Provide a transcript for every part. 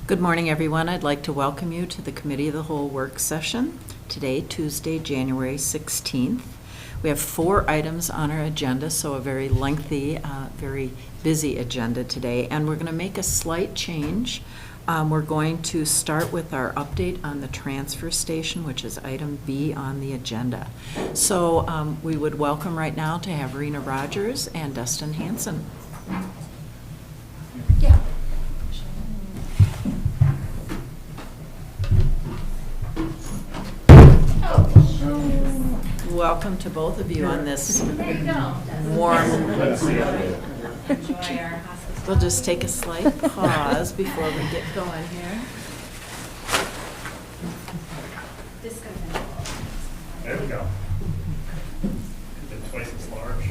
Good morning, everyone. I'd like to welcome you to the Committee of the Whole work session today, Tuesday, January 16th. We have 4 items on our agenda, so a very lengthy, very busy agenda today, and we're going to make a slight change. We're going to start with our update on the transfer station, which is item B on the agenda. So we would welcome right now to have Rena Rogers and Dustin Hansen. Yeah. Welcome to both of you on this warm. We'll just take a slight pause before we get going here. There we go. It's twice as large.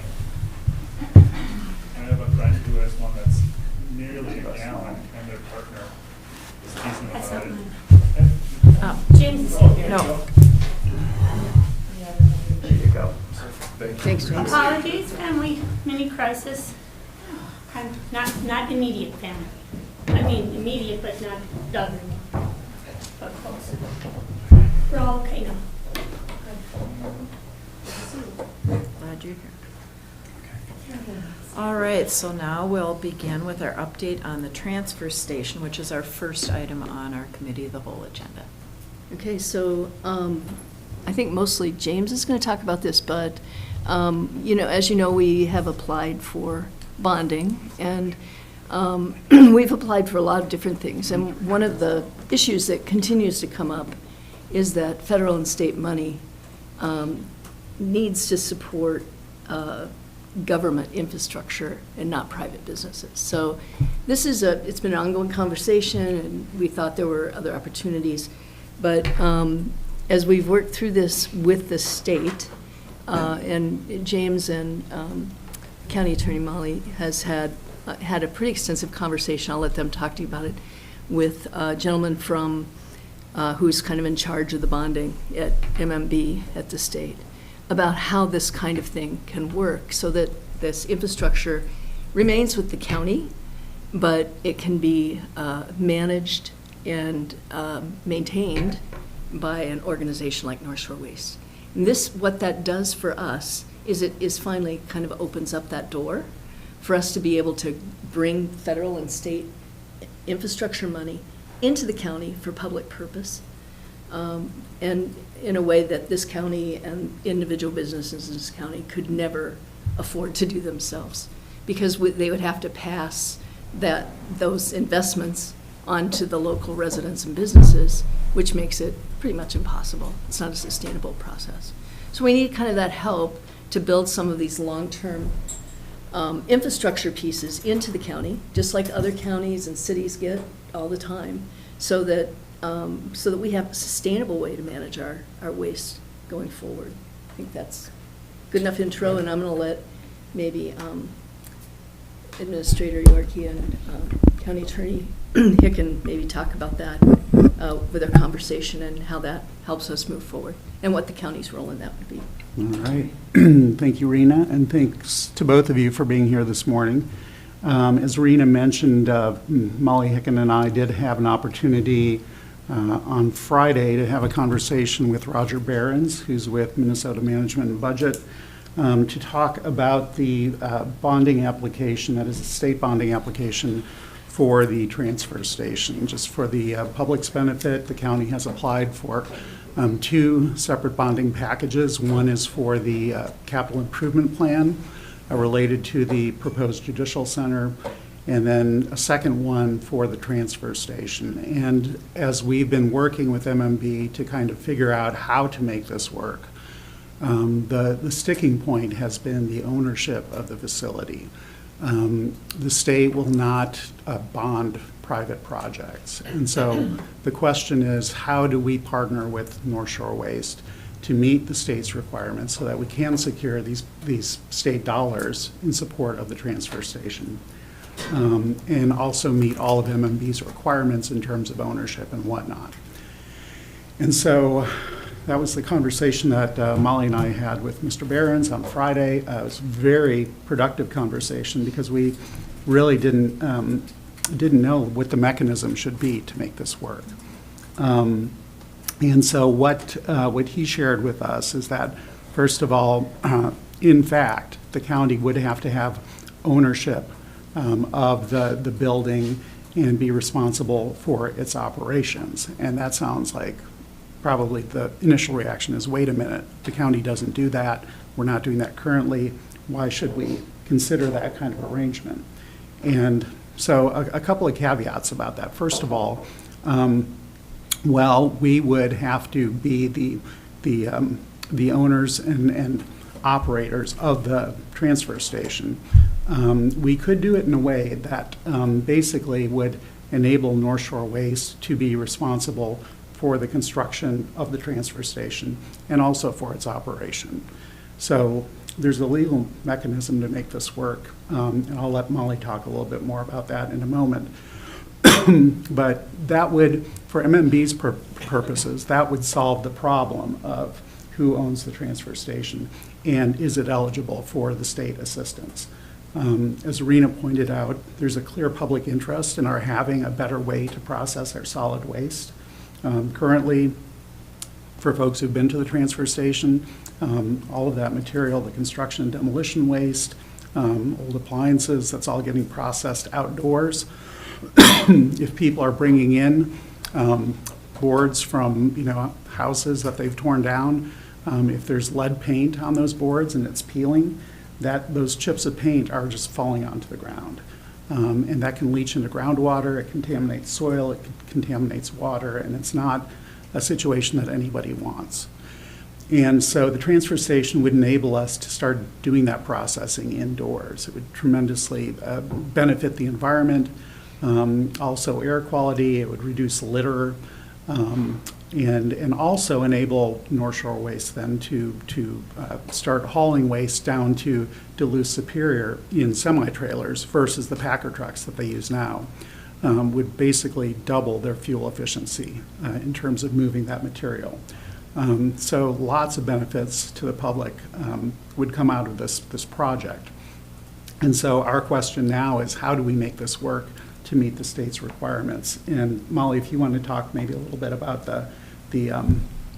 I have a friend who has one that's nearly a gallon, and their partner is teasing about it. Oh, James is here. no. There you go. Thanks, James. Apologies, family mini crisis. Not immediate family. I mean immediate, but not done. But close. We're all okay now. Glad you're here. All right, so now we'll begin with our update on the transfer station, which is our first item on our Committee of the Whole agenda. Okay, so I think mostly James is going to talk about this, but as you know, we have applied for bonding, and we've applied for a lot of different things. And one of the issues that continues to come up is that federal and state money needs to support government infrastructure and not private businesses. So this is it's been an ongoing conversation, and we thought there were other opportunities. But as we've worked through this with the state, and James and County Attorney Molly has had a pretty extensive conversation, I'll let them talk to you about it, with a gentleman from who's kind of in charge of the bonding at MMB at the state, about how this kind of thing can work so that this infrastructure remains with the county, but it can be managed and maintained by an organization like North Shore Waste. And what that does for us is it finally kind of opens up that door for us to be able to bring federal and state infrastructure money into the county for public purpose, and in a way that this county and individual businesses in this county could never afford to do themselves, because they would have to pass those investments onto the local residents and businesses, which makes it pretty much impossible. It's not a sustainable process. So we need kind of that help to build some of these long-term infrastructure pieces into the county, just like other counties and cities get all the time, so that we have a sustainable way to manage our waste going forward. I think that's good enough intro, and I'm going to let maybe Administrator Yorkie and County Attorney Hicken maybe talk about that with our conversation and how that helps us move forward and what the county's role in that would be. All right. Thank you, Rena, and thanks to both of you for being here this morning. As Rena mentioned, Molly Hicken and I did have an opportunity on Friday to have a conversation with Roger Behrens, who's with Minnesota Management and Budget, to talk about the bonding application, that is a state bonding application for the transfer station. Just for the public's benefit, the county has applied for 2 separate bonding packages. One is for the capital improvement plan related to the proposed judicial center, and then a second one for the transfer station. And as we've been working with MMB to kind of figure out how to make this work, the sticking point has been the ownership of the facility. The state will not bond private projects. And so the question is, how do we partner with North Shore Waste to meet the state's requirements so that we can secure these state dollars in support of the transfer station, and also meet all of MMB's requirements in terms of ownership and whatnot. And so that was the conversation that Molly and I had with Mr. Behrens on Friday. It was a very productive conversation because we really didn't didn't know what the mechanism should be to make this work. And so what he shared with us is that, first of all, in fact, the county would have to have ownership of the building and be responsible for its operations. And that sounds like probably the initial reaction is, wait a minute, the county doesn't do that. We're not doing that currently. Why should we consider that kind of arrangement? And so a couple of caveats about that. First of all, well, we would have to be the owners and operators of the transfer station. We could do it in a way that basically would enable North Shore Waste to be responsible for the construction of the transfer station and also for its operation. So there's a legal mechanism to make this work, and I'll let Molly talk a little bit more about that in a moment. But that would, for MMB's purposes, that would solve the problem of who owns the transfer station and is it eligible for the state assistance. As Rena pointed out, there's a clear public interest in our having a better way to process our solid waste. Currently, for folks who've been to the transfer station, all of that material, the construction and demolition waste, old appliances, that's all getting processed outdoors. If people are bringing in boards from houses that they've torn down, if there's lead paint on those boards and it's peeling, those chips of paint are just falling onto the ground. And that can leach into groundwater, it contaminates soil, it contaminates water, and it's not a situation that anybody wants. And so the transfer station would enable us to start doing that processing indoors. It would tremendously benefit the environment, also air quality, it would reduce litter, and also enable North Shore Waste then to start hauling waste down to Duluth Superior in semi-trailers versus the Packer trucks that they use now. Would basically double their fuel efficiency in terms of moving that material. So lots of benefits to the public would come out of this project. And so our question now is, how do we make this work to meet the state's requirements? And Molly, if you want to talk maybe a little bit about the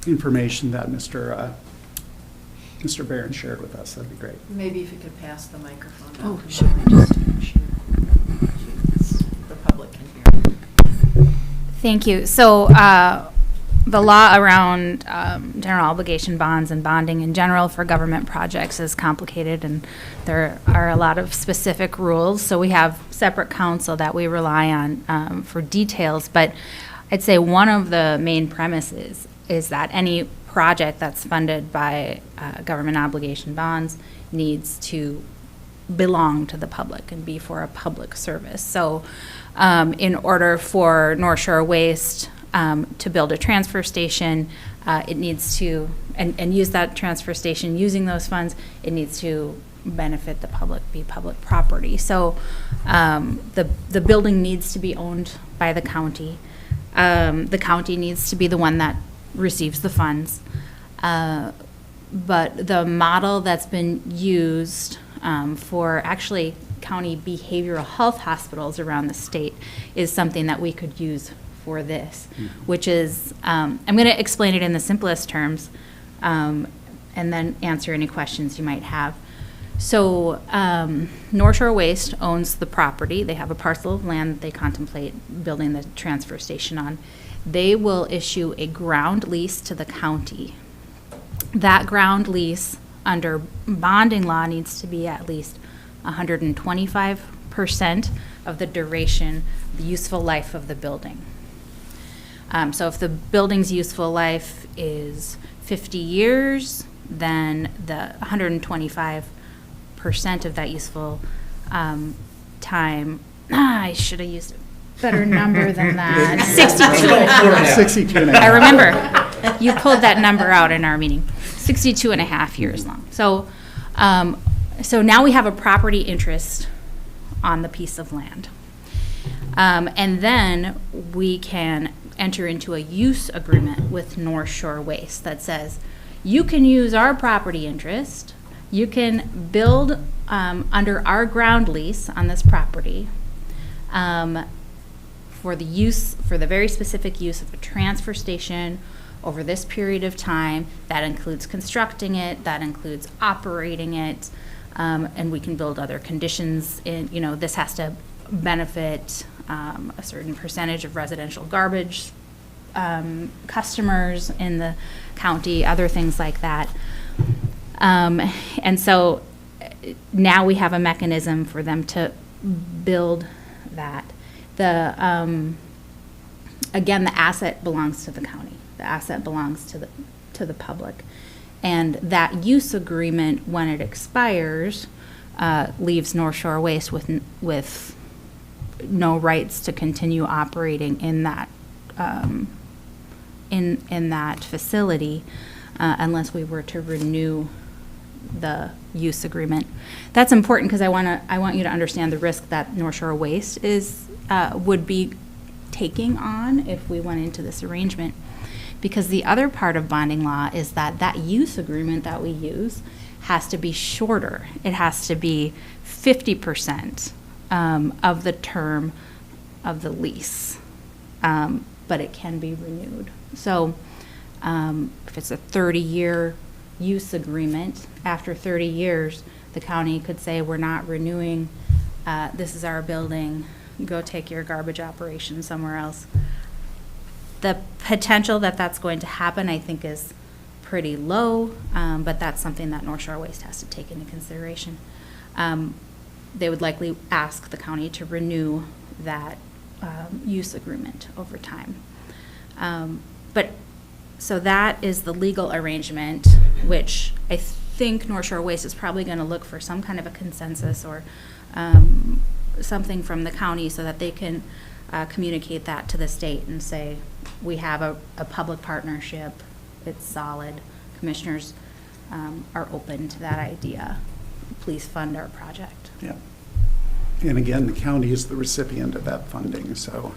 information that Mr. Barron shared with us, that'd be great. Maybe if you could pass the microphone down. Oh, to sure. Molly, just to make sure the public can hear. Thank you. So the law around general obligation bonds and bonding in general for government projects is complicated, and there are a lot of specific rules. So we have separate counsel that we rely on for details. But I'd say one of the main premises is that any project that's funded by government obligation bonds needs to belong to the public and be for a public service. So in order for North Shore Waste to build a transfer station, it needs to, and use that transfer station using those funds, it needs to benefit the public, be public property. So the building needs to be owned by the county. The county needs to be the one that receives the funds. But the model that's been used for actually county behavioral health hospitals around the state is something that we could use for this, which is, I'm going to explain it in the simplest terms and then answer any questions you might have. So North Shore Waste owns the property. They have a parcel of land that they contemplate building the transfer station on. They will issue a ground lease to the county. That ground lease under bonding law needs to be at least 125% of the duration, the useful life of the building. So if the building's useful life is 50 years, then the 125% of that useful time, I should have used a better number than that. 62 and a half. I remember. You pulled that number out in our meeting. 62 and a half years long. So, so now we have a property interest on the piece of land. And then we can enter into a use agreement with North Shore Waste that says, you can use our property interest, you can build under our ground lease on this property, for the very specific use of a transfer station over this period of time. That includes constructing it, that includes operating it, and we can build other conditions in, this has to benefit a certain percentage of residential garbage customers in the county, other things like that. And so now we have a mechanism for them to build that. Again, the asset belongs to the county. The asset belongs to the public. And that use agreement, when it expires, leaves North Shore Waste with no rights to continue operating in that in that facility unless we were to renew the use agreement. That's important because I want you to understand the risk that North Shore Waste would be taking on if we went into this arrangement. Because the other part of bonding law is that use agreement that we use has to be shorter. It has to be 50% of the term of the lease, but it can be renewed. So if it's a 30-year use agreement, after 30 years, the county could say, we're not renewing, this is our building, go take your garbage operation somewhere else. The potential that that's going to happen, I think, is pretty low, but that's something that North Shore Waste has to take into consideration. They would likely ask the county to renew that use agreement over time. So that is the legal arrangement, which I think North Shore Waste is probably going to look for some kind of a consensus or something from the county so that they can communicate that to the state and say, we have a public partnership, it's solid, commissioners are open to that idea. Please fund our project. Yeah. And again, the county is the recipient of that funding, so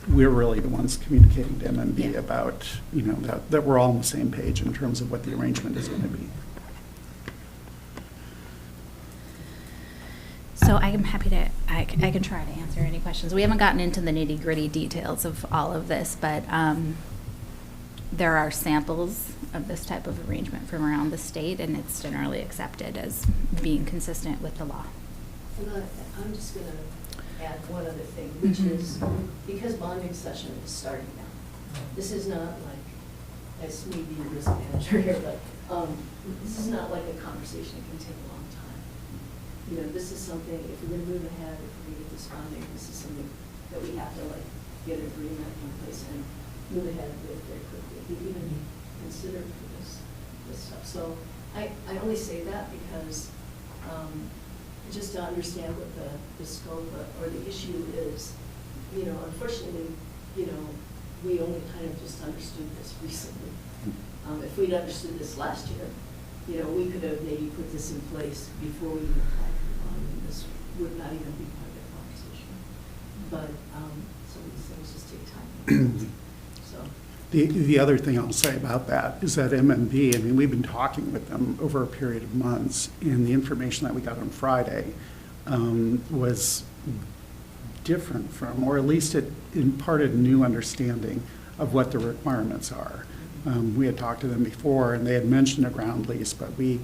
we're really the ones communicating to MMB about, that we're all on the same page in terms of what the arrangement is going to be. So I am happy to, I can try to answer any questions. We haven't gotten into the nitty-gritty details of all of this, but there are samples of this type of arrangement from around the state, and it's generally accepted as being consistent with the law. And I'm just going to add one other thing, which is because bonding session is starting now. This is not like, as me being a risk manager here, but this is not like a conversation that can take a long time. This is something, if we're going to move ahead, if we're going to get this bonding, this is something that we have to get an agreement in place and move ahead with very quickly. We even consider for this stuff. So I only say that because just to understand what the scope or the issue is. Unfortunately, we only kind of just understood this recently. If we'd understood this last year, we could have maybe put this in place before we even applied for the bond, and this would not even be part of the conversation. But some of these things just take time. So The other thing I'll say about that is that MMB, we've been talking with them over a period of months, and the information that we got on Friday was different from, or at least it imparted a new understanding of what the requirements are. We had talked to them before, and they had mentioned a ground lease, but we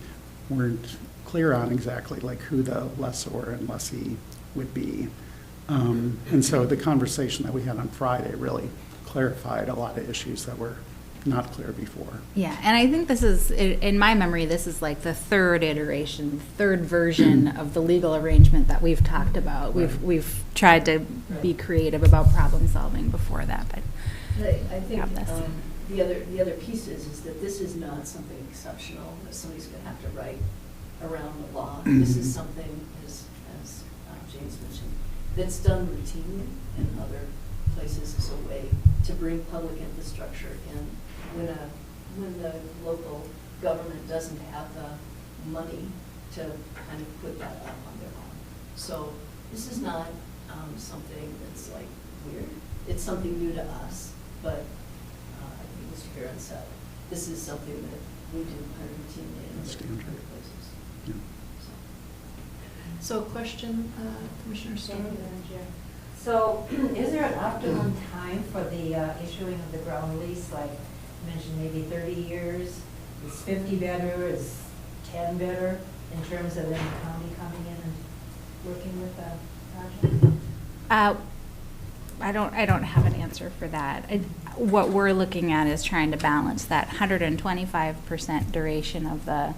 weren't clear on exactly who the lessor and lessee would be. And so the conversation that we had on Friday really clarified a lot of issues that were not clear before. Yeah, and I think this is, in my memory, this is like the third iteration, third version of the legal arrangement that we've talked about. Right. We've tried to be creative about problem solving before that, but I think have this. the other piece is that this is not something exceptional that somebody's going to have to write around the law. This is something, as James mentioned, that's done routinely in other places as a way to bring public infrastructure in when the local government doesn't have the money to kind of put that up on their own. So this is not something that's weird. It's something new to us, but I think Mr. Barron said this is something that we do kind of routinely in other places. Yeah. So a question, Commissioner Storr? So is there an optimum time for the issuing of the ground lease? Like you mentioned, maybe 30 years? Is 50 better? Is 10 better in terms of then the county coming in and working with the project? I don't have an answer for that. What we're looking at is trying to balance that 125% duration of the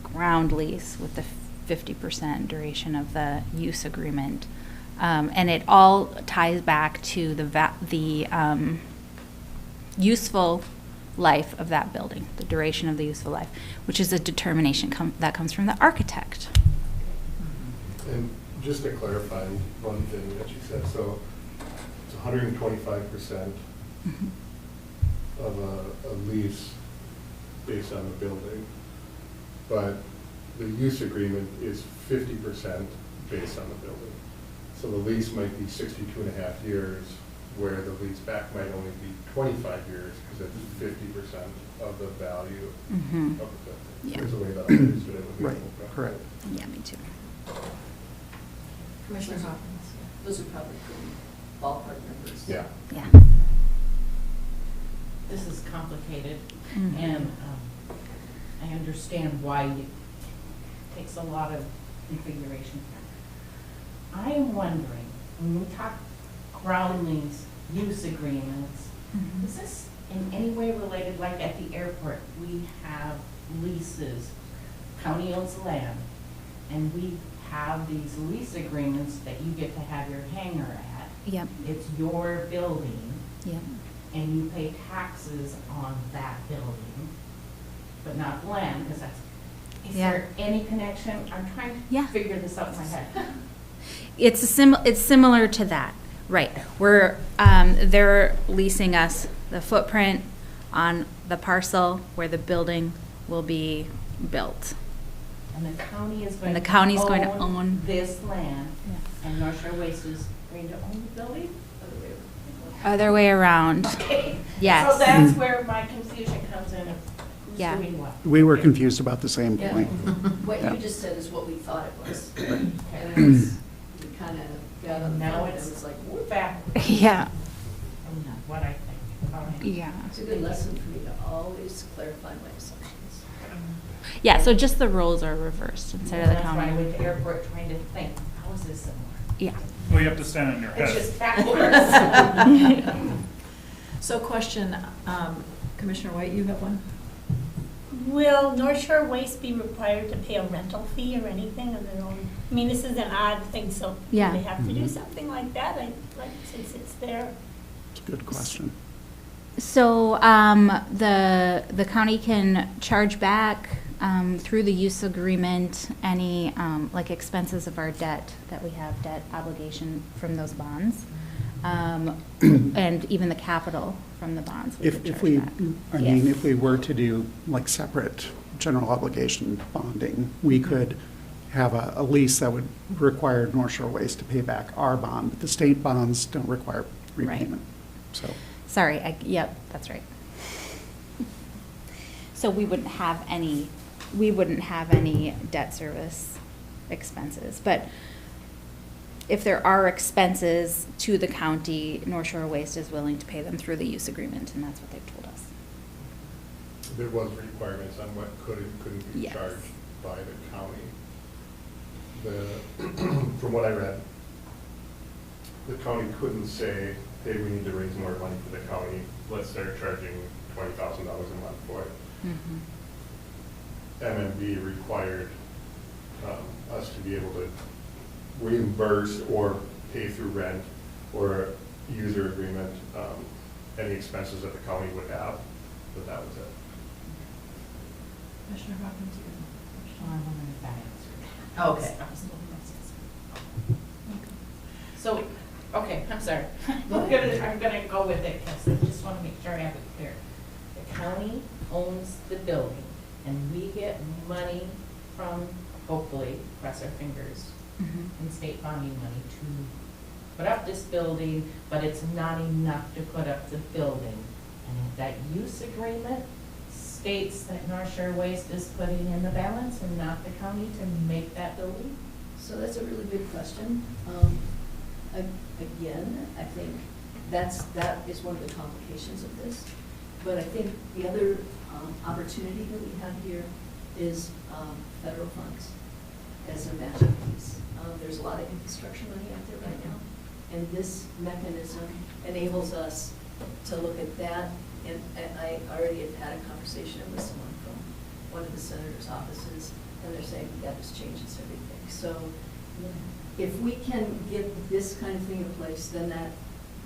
ground lease with the 50% duration of the use agreement, and it all ties back to the useful life of that building, the duration of the useful life, which is a determination that comes from the architect. And just to clarify one thing that you said, so it's 125% of a lease based on the building, but the use agreement is 50% based on the building. So the lease might be 62 and a half years, where the lease back might only be 25 years, because it's 50% of the value of the building. Yeah. There's a way that I understood it. Right, correct. Yeah, me too. Commissioner Hopkins? Those are probably good ballpark numbers. Yeah. Yeah. This is complicated, Mhm. and I understand why it takes a lot of configuration. I am wondering, when we talk ground lease, use agreements, Mhm. is this in any way related, like at the airport, we have leases, county owns the land, and we have these lease agreements that you get to have your hangar at. Yep. It's your building, Yep. and you pay taxes on that building, but not the land, because that's, is Yeah. there any connection? I'm trying Yeah. to figure this out in my head. It's similar to that, right? We're they're leasing us the footprint on the parcel where the building will be built. And the county is going And the to county's going to own- this land, Yeah. and North Shore Waste is going to own the building? Other way around. Okay. Yes. So that's where my confusion comes in, of who's Yeah. doing what. We were Okay. confused about the same Yeah. point. What Yeah. you just said is what we thought it was. Okay. And then we kind of got on the Now phone and it's it was like, we're whoop. back Yeah. from what I think. All right. Yeah. It's a good lesson for me to always clarify my assumptions. Yeah. So just the roles are reversed instead of the That's why I county. went to airport trying to think, how is this similar? Yeah. Well, you have to stand on your It's head. just backwards. So question, Commissioner White, you have one? Will North Shore Waste be required to pay a rental fee or anything of their own? I mean, this is an odd thing, so do Yeah. they have to do Mhm. something like that, like since it's there? It's a good question. So the county can charge back through the use agreement any like expenses of our debt that we have, debt obligation from those bonds, and even the capital from the bonds. We could If charge we, back. I Yeah. mean, if we were to do like separate general obligation bonding, we could have a lease that would require North Shore Waste to pay back our bond, but the state bonds don't require repayment. So, Sorry, yep, that's right. So we wouldn't have any debt service expenses, but if there are expenses to the county, North Shore Waste is willing to pay them through the use agreement, and that's what they've told us. There was requirements on what could and couldn't be Yes. charged by the county. From what I read, the county couldn't say, hey, we need to raise more money for the county, let's start charging $20,000 a month for it. MMB required us to be able to reimburse or pay through rent or user agreement any expenses that the county would have, but that was it. Commissioner Hopkins, you Oh, I wonder if that answered. Okay. I was a little nervous. So, okay, I'm sorry. I'm gonna go with it, because I just wanna make sure I have it clear. The county owns the building, and we get money from, hopefully, cross our fingers, and state bonding money to put up this building, but it's not enough to put up the building. And if that use agreement states that North Shore Waste is putting in the balance and not the county to make that building? So that's a really good question. Again, I think that is one of the complications of this. But I think the other opportunity that we have here is federal funds as a matching piece. There's a lot of infrastructure money out there right now, and this mechanism enables us to look at that. And I already have had a conversation with someone from one of the senator's offices, and they're saying, yeah, this changes everything. So if we can get this kind of thing in place, then that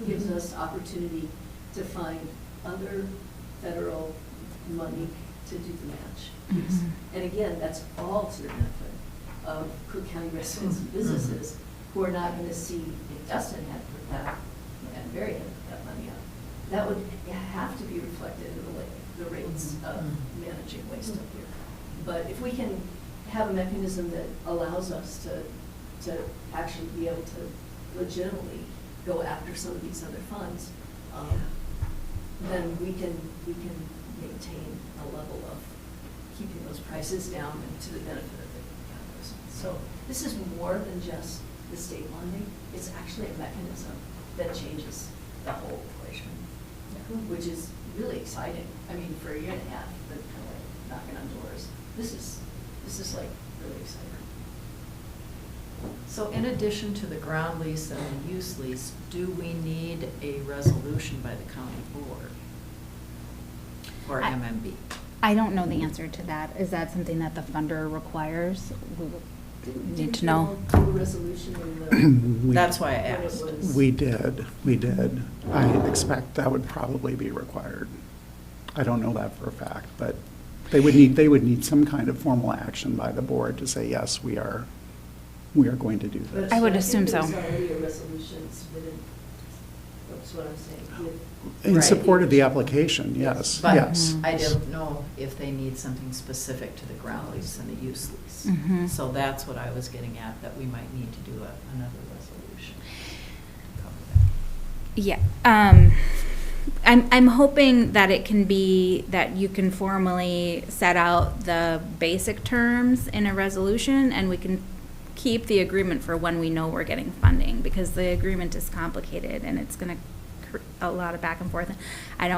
gives us opportunity to find other federal money to do the match. And again, that's all to the benefit of Cook County residents and businesses who are not going to see if Dustin had put that, and Barry had put that money up. That would have to be reflected in the rates of managing waste up here. But if we can have a mechanism that allows us to actually be able to legitimately go after some of these other funds, then we can maintain a level of keeping those prices down and to the benefit of the campus. So this is more than just the state bonding. It's actually a mechanism that changes the whole equation, which is really exciting. I mean, for a year and a half, been kind of like knocking on doors. This is like really exciting. So in addition to the ground lease and the use lease, do we need a resolution by the county board or MMB? I don't know the answer to that. Is that something that the funder requires? We would need to know. Did you all do a resolution in the? That's why I when it asked. was- We did. I expect that would probably be required. I don't know that for a fact, but they would need some kind of formal action by the board to say, yes, we are going to do this. I would think assume so. There's already a resolution submitted, that's what I'm saying, with. In Right. support of the application, yes, But yes. I don't know if they need something specific to the ground lease and the use lease. Mhm. So that's what I was getting at, that we might need to do another resolution to cover that. Yeah. I'm hoping that it can be, that you can formally set out the basic terms in a resolution, and we can keep the agreement for when we know we're getting funding, because the agreement is complicated and it's gonna a lot of back and forth. I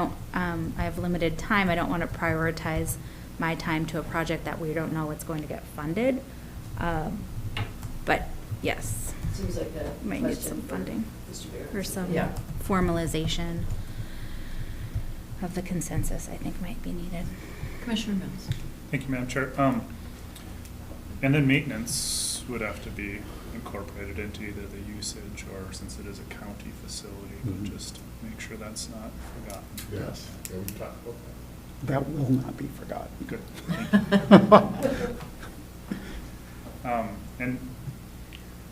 have limited time. I don't want to prioritize my time to a project that we don't know what's going to get funded. But yes, Seems like a might need question some for funding Mr. Barrett. or some Yeah. formalization of the consensus, I think might be needed. Commissioner Mills. Thank you, Madam Chair. And then maintenance would have to be incorporated into either the usage or, since it is a county facility, but Mhm. just make sure that's not forgotten. Yes, and we talked about that. That will not be forgotten. Good. Thank you. And,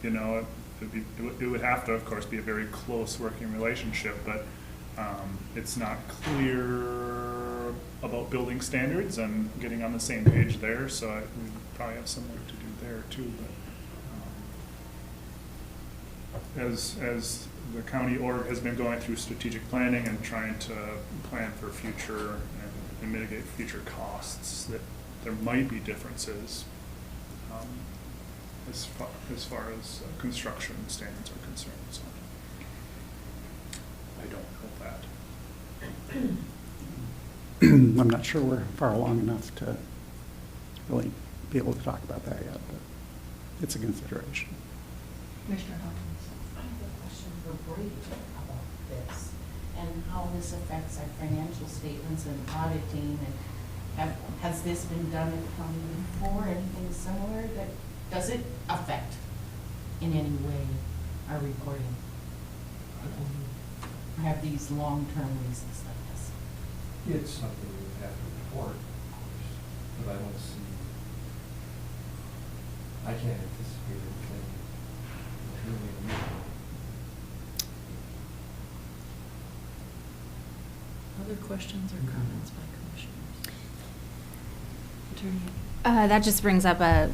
you know, it would have to, of course, be a very close working relationship, but it's not clear about building standards and getting on the same page there, so we probably have some work to do there too. But as the county org has been going through strategic planning and trying to plan for future and mitigate future costs, that there might be differences as far as construction standards are concerned. So I don't know that. I'm not sure we're far along enough to really be able to talk about that yet, but it's a consideration. Commissioner Hawkins. I have a question for Brady about this and how this affects our financial statements and auditing, and has this been done in the county before, anything similar? Does it affect in any way our reporting? If we have these long-term leases like this? It's something we would have to report, of course, but I don't see, I can't anticipate anything truly unusual. Other questions or comments by commissioners? Attorney? That just brings up a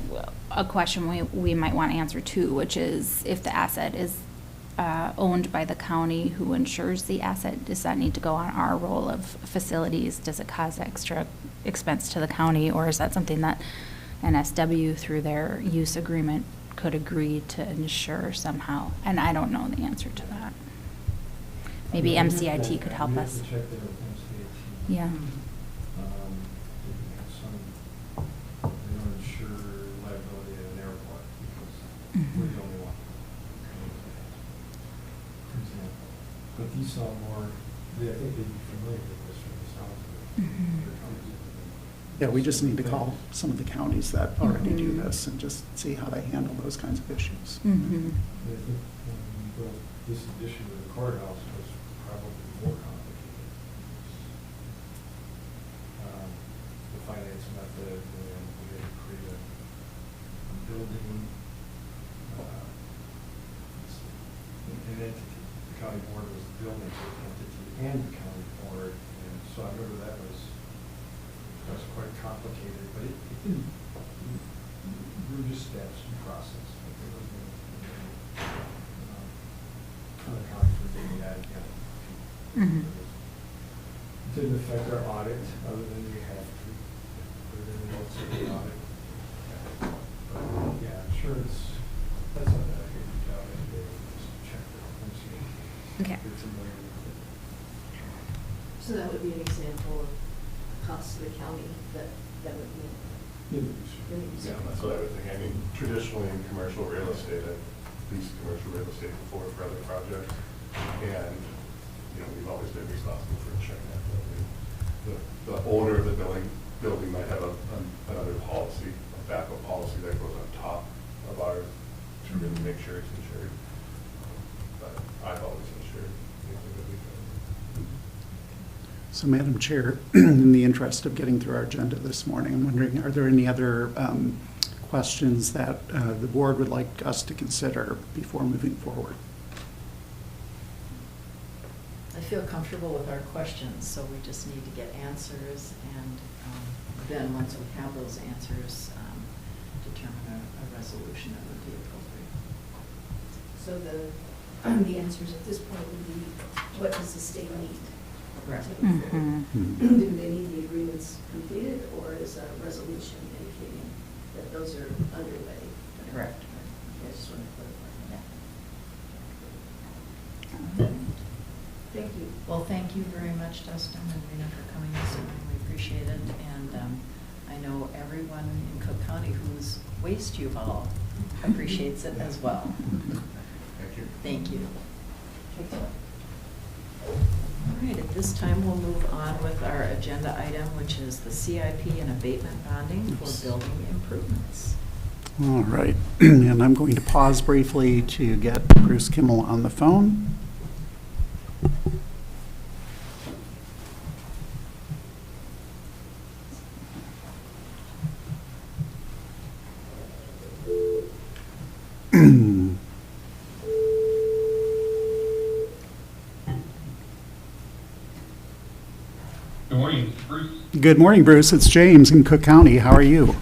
question we might want to answer too, which is if the asset is owned by the county, who insures the asset? Does that need to go on our roll of facilities? Does it cause extra expense to the county, or is that something that NSW through their use agreement could agree to ensure somehow, and I don't know the answer to that. Maybe MCIT could help us. We have to check that with MCIT. Yeah. They have some, they don't insure liability at an airport because we're the only one. For example. But these sound more, I think they'd be familiar with this from the sound of it. Yeah, we just need to call some of the counties that already do this and just see how they handle those kinds of issues. Mm-hmm. I think when we built this addition to the courthouse was probably more complicated. The finance method, and we had to create a building, an entity. The county board was the building entity and the county board, and so I remember that was quite complicated, but it didn't, we were just steps in the process. Like there wasn't other counties were doing that, Mhm. It didn't affect our audit, other than we have to put it in the notes of the audit. But yeah, I'm sure that's not that good job, just check the MCA. Okay. Get familiar with it. So that would be an example of costs to the county that would be. Yeah, that's what I would think. I mean, traditionally in commercial real estate, I've leased commercial real estate before for other projects. And, you know, we've always been responsible for ensuring that building. The owner of the building might have another policy, a backup policy that goes on top of ours to really make sure it's insured. But I've always insured anything that we've done. So, Madam Chair, in the interest of getting through our agenda this morning, I'm wondering, are there any other questions that the board would like us to consider before moving forward? I feel comfortable with our questions, so we just need to get answers, and then once we have those answers, determine a resolution that would be appropriate. So the answers at this point would be, what does the state need? Correct. Mm-hmm. Do they need the agreements completed, or is a resolution indicating that those are underway? Correct. I just want to clarify that. Thank you. Well, thank you very much, Dustin and Rena, for coming this morning. We appreciate it. And I know everyone in Cook County whose waste you haul appreciates it as well. Thank you. Thank you. All right, at this time, we'll move on with our agenda item, which is the CIP and abatement bonding for building improvements. All right, and I'm going to pause briefly to get Bruce Kimmel on the phone. Good morning, Bruce. Good morning, Bruce. It's James in Cook County. How are you?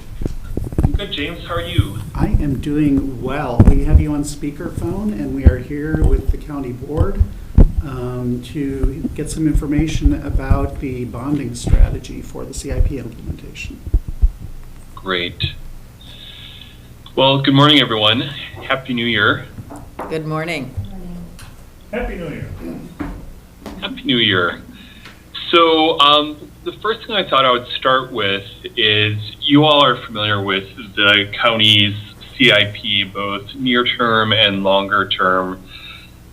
Good, James. How are you? I am doing well. We have you on speakerphone, and we are here with the county board to get some information about the bonding strategy for the CIP implementation. Great. Well, good morning, everyone. Happy New Year. Good morning. Happy New Year. Happy New Year. So the first thing I thought I would start with is you all are familiar with the county's CIP, both near-term and longer-term,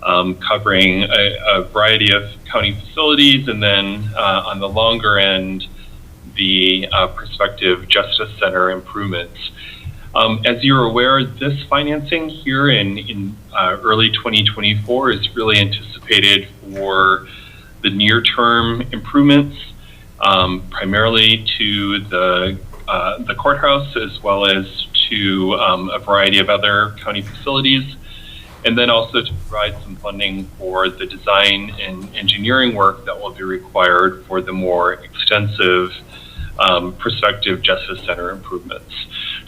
covering a variety of county facilities, and then on the longer end, the prospective Justice Center improvements. As you're aware, this financing here in early 2024 is really anticipated for the near-term improvements, primarily to the courthouse, as well as to a variety of other county facilities, and then also to provide some funding for the design and engineering work that will be required for the more extensive prospective Justice Center improvements.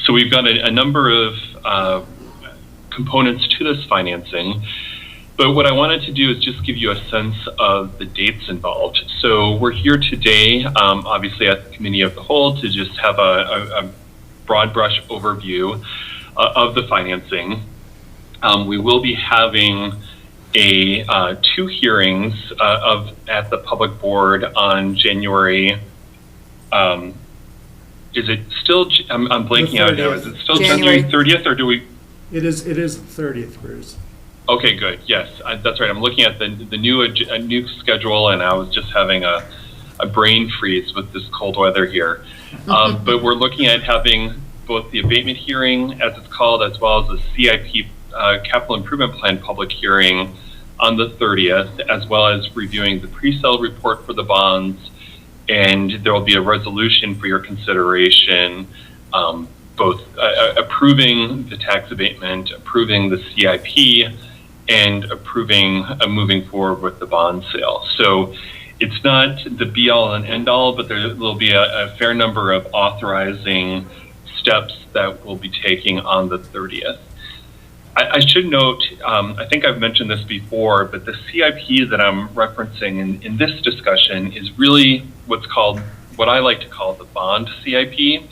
So we've got a number of components to this financing. But what I wanted to do is just give you a sense of the dates involved. So we're here today, obviously at the Committee of the Whole, to just have a broad brush overview. of the financing. We will be having two hearings at the public board on January. Is it still? I'm blanking out now. Is it still January 30th, or do we? It is the 30th, Bruce. Okay, good. Yes, that's right. I'm looking at the new schedule, and I was just having a brain freeze with this cold weather here. But we're looking at having both the abatement hearing, as it's called, as well as the CIP capital improvement plan public hearing on the 30th, as well as reviewing the pre-sale report for the bonds. And there will be a resolution for your consideration, both approving the tax abatement, approving the CIP, and approving moving forward with the bond sale. So it's not the be-all and end-all, but there will be a fair number of authorizing steps that we'll be taking on the 30th. I should note, I think I've mentioned this before, but the CIP that I'm referencing in this discussion is really what I like to call the bond CIP.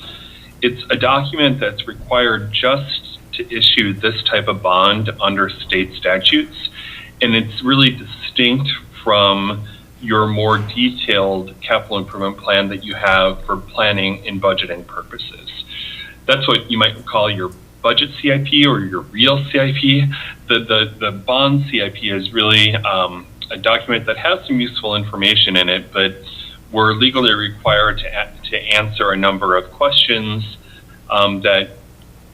It's a document that's required just to issue this type of bond under state statutes, and it's really distinct from your more detailed capital improvement plan that you have for planning and budgeting purposes. That's what you might call your budget CIP or your real CIP. The bond CIP is really a document that has some useful information in it, but we're legally required to answer a number of questions that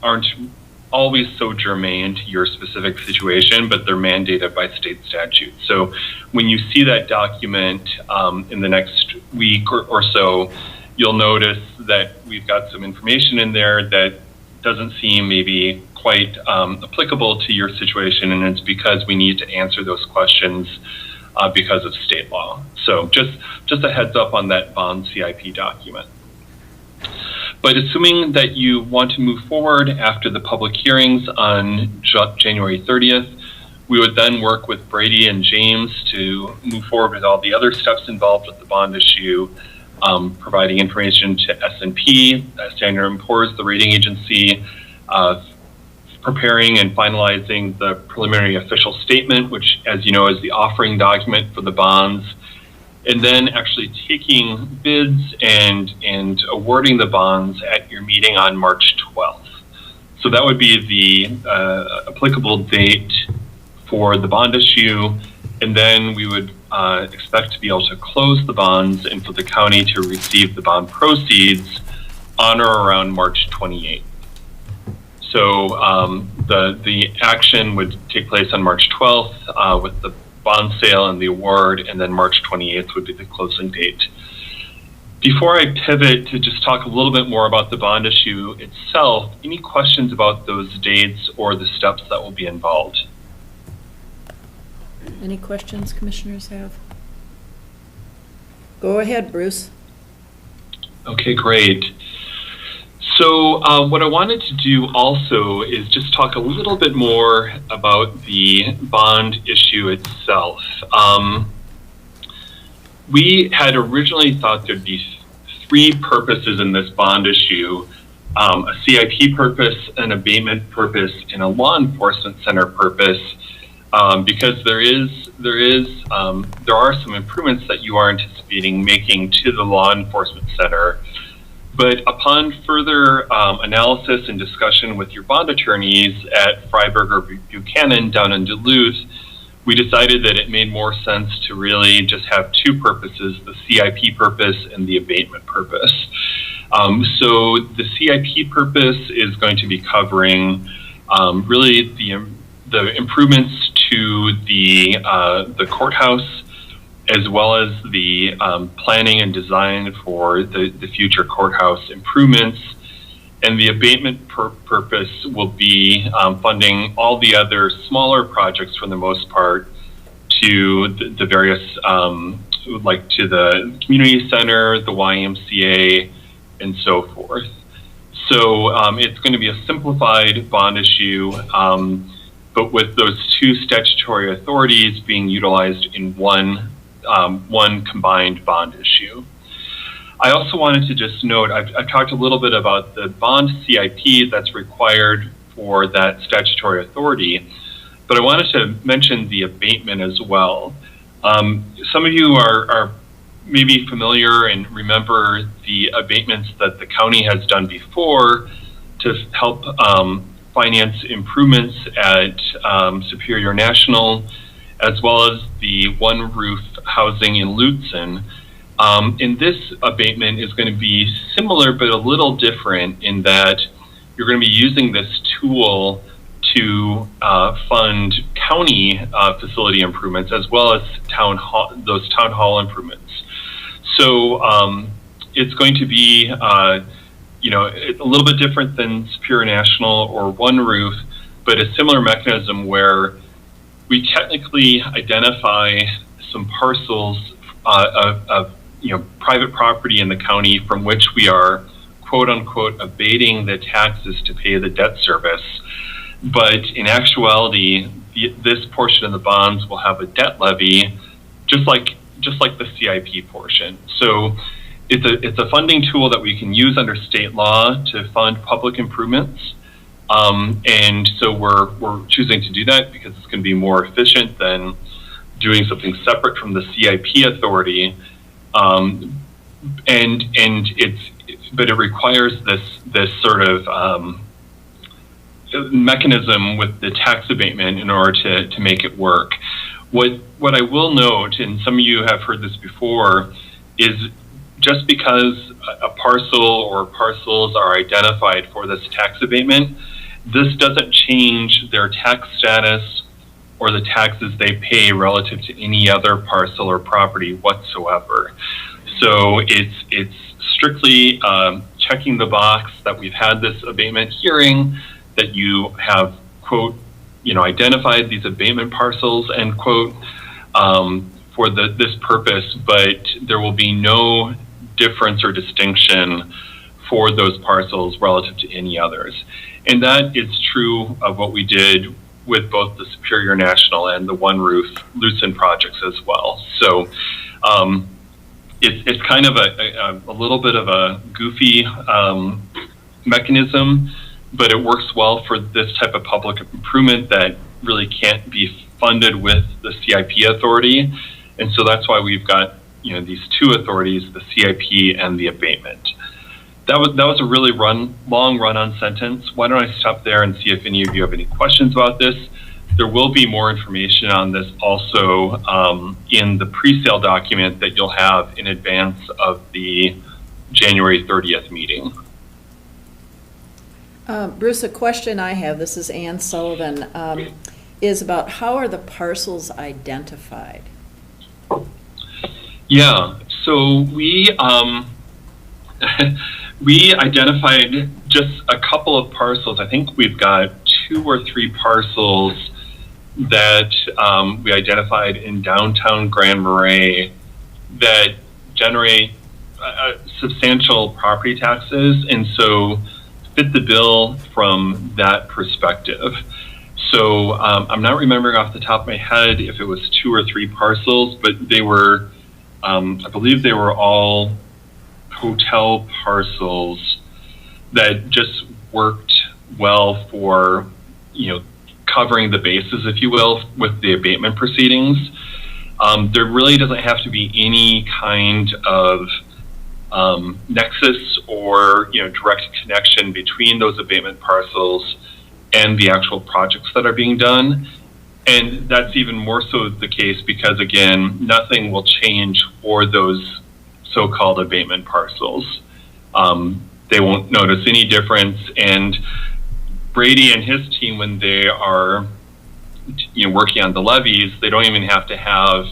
aren't always so germane to your specific situation, but they're mandated by state statute. So when you see that document in the next week or so, you'll notice that we've got some information in there that doesn't seem maybe quite applicable to your situation, and it's because we need to answer those questions because of state law. So just a heads up on that bond CIP document. But assuming that you want to move forward after the public hearings on January 30th, we would then work with Brady and James to move forward with all the other steps involved with the bond issue, providing information to S&P, Standard & Poor's, the rating agency, preparing and finalizing the preliminary official statement, which, as you know, is the offering document for the bonds, and then actually taking bids and awarding the bonds at your meeting on March 12th. So that would be the applicable date for the bond issue, and then we would expect to be able to close the bonds and for the county to receive the bond proceeds on or around March 28th. So the action would take place on March 12th with the bond sale and the award, and then March 28th would be the closing date. Before I pivot to just talk a little bit more about the bond issue itself, any questions about those dates or the steps that will be involved? Any questions commissioners have? Go ahead, Bruce. Okay, great. So what I wanted to do also is just talk a little bit more about the bond issue itself. We had originally thought there'd be three purposes in this bond issue: a CIP purpose, an abatement purpose, and a law enforcement center purpose. Because there are some improvements that you are anticipating making to the law enforcement center. But upon further analysis and discussion with your bond attorneys at Freiberger Buchanan down in Duluth, we decided that it made more sense to really just have two purposes: the CIP purpose and the abatement purpose. So the CIP purpose is going to be covering really the improvements to the courthouse, as well as the planning and design for the future courthouse improvements. And the abatement purpose will be funding all the other smaller projects for the most part to the various, like to the community center, the YMCA, and so forth. So it's going to be a simplified bond issue, but with those two statutory authorities being utilized in one combined bond issue. I also wanted to just note, I've talked a little bit about the bond CIP that's required for that statutory authority. But I wanted to mention the abatement as well. Some of you are maybe familiar and remember the abatements that the county has done before to help finance improvements at Superior National, as well as the one roof housing in Lutzen. And this abatement is going to be similar but a little different in that you're going to be using this tool to fund county facility improvements as well as those town hall improvements. So it's going to be a little bit different than Superior National or One Roof, but a similar mechanism where we technically identify some parcels of private property in the county from which we are quote unquote abating the taxes to pay the debt service. But in actuality, this portion of the bonds will have a debt levy, just like the CIP portion. So it's a funding tool that we can use under state law to fund public improvements. And so we're choosing to do that because it's going to be more efficient than doing something separate from the CIP authority. But it requires this sort of mechanism with the tax abatement in order to make it work. What I will note, and some of you have heard this before, is just because a parcel or parcels are identified for this tax abatement, this doesn't change their tax status or the taxes they pay relative to any other parcel or property whatsoever. So it's strictly checking the box that we've had this abatement hearing, that you have, quote, identified these abatement parcels, end quote, for this purpose, but there will be no difference or distinction for those parcels relative to any others. And that is true of what we did with both the Superior National and the One Roof Lutzen projects as well. So it's kind of a little bit of a goofy mechanism, but it works well for this type of public improvement that really can't be funded with the CIP authority. And so that's why we've got these two authorities, the CIP and the abatement. That was a really long run-on sentence. Why don't I stop there and see if any of you have any questions about this? There will be more information on this also in the pre-sale document that you'll have in advance of the January 30th meeting. Bruce, a question I have, this is Ann Sullivan, is about how are the parcels identified? Yeah, so we we identified just a couple of parcels. I think we've got 2 or 3 parcels that we identified in downtown Grand Marais that generate substantial property taxes, and so fit the bill from that perspective. So I'm not remembering off the top of my head if it was 2 or 3 parcels, but they were, I believe they were all hotel parcels that just worked well for, covering the bases, if you will, with the abatement proceedings. There really doesn't have to be any kind of nexus or direct connection between those abatement parcels and the actual projects that are being done. And that's even more so the case because, again, nothing will change for those so-called abatement parcels. They won't notice any difference. And Brady and his team, when they are working on the levies, they don't even have to have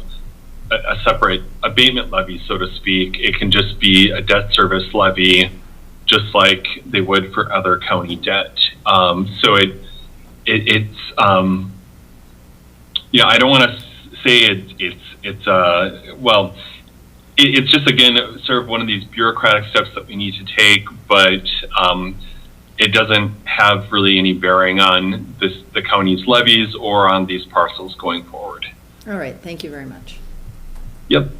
a separate abatement levy, so to speak. It can just be a debt service levy, just like they would for other county debt. So it's I don't want to say it's just, again, sort of one of these bureaucratic steps that we need to take, but it doesn't have really any bearing on the county's levies or on these parcels going forward. All right, thank you very much. Yep.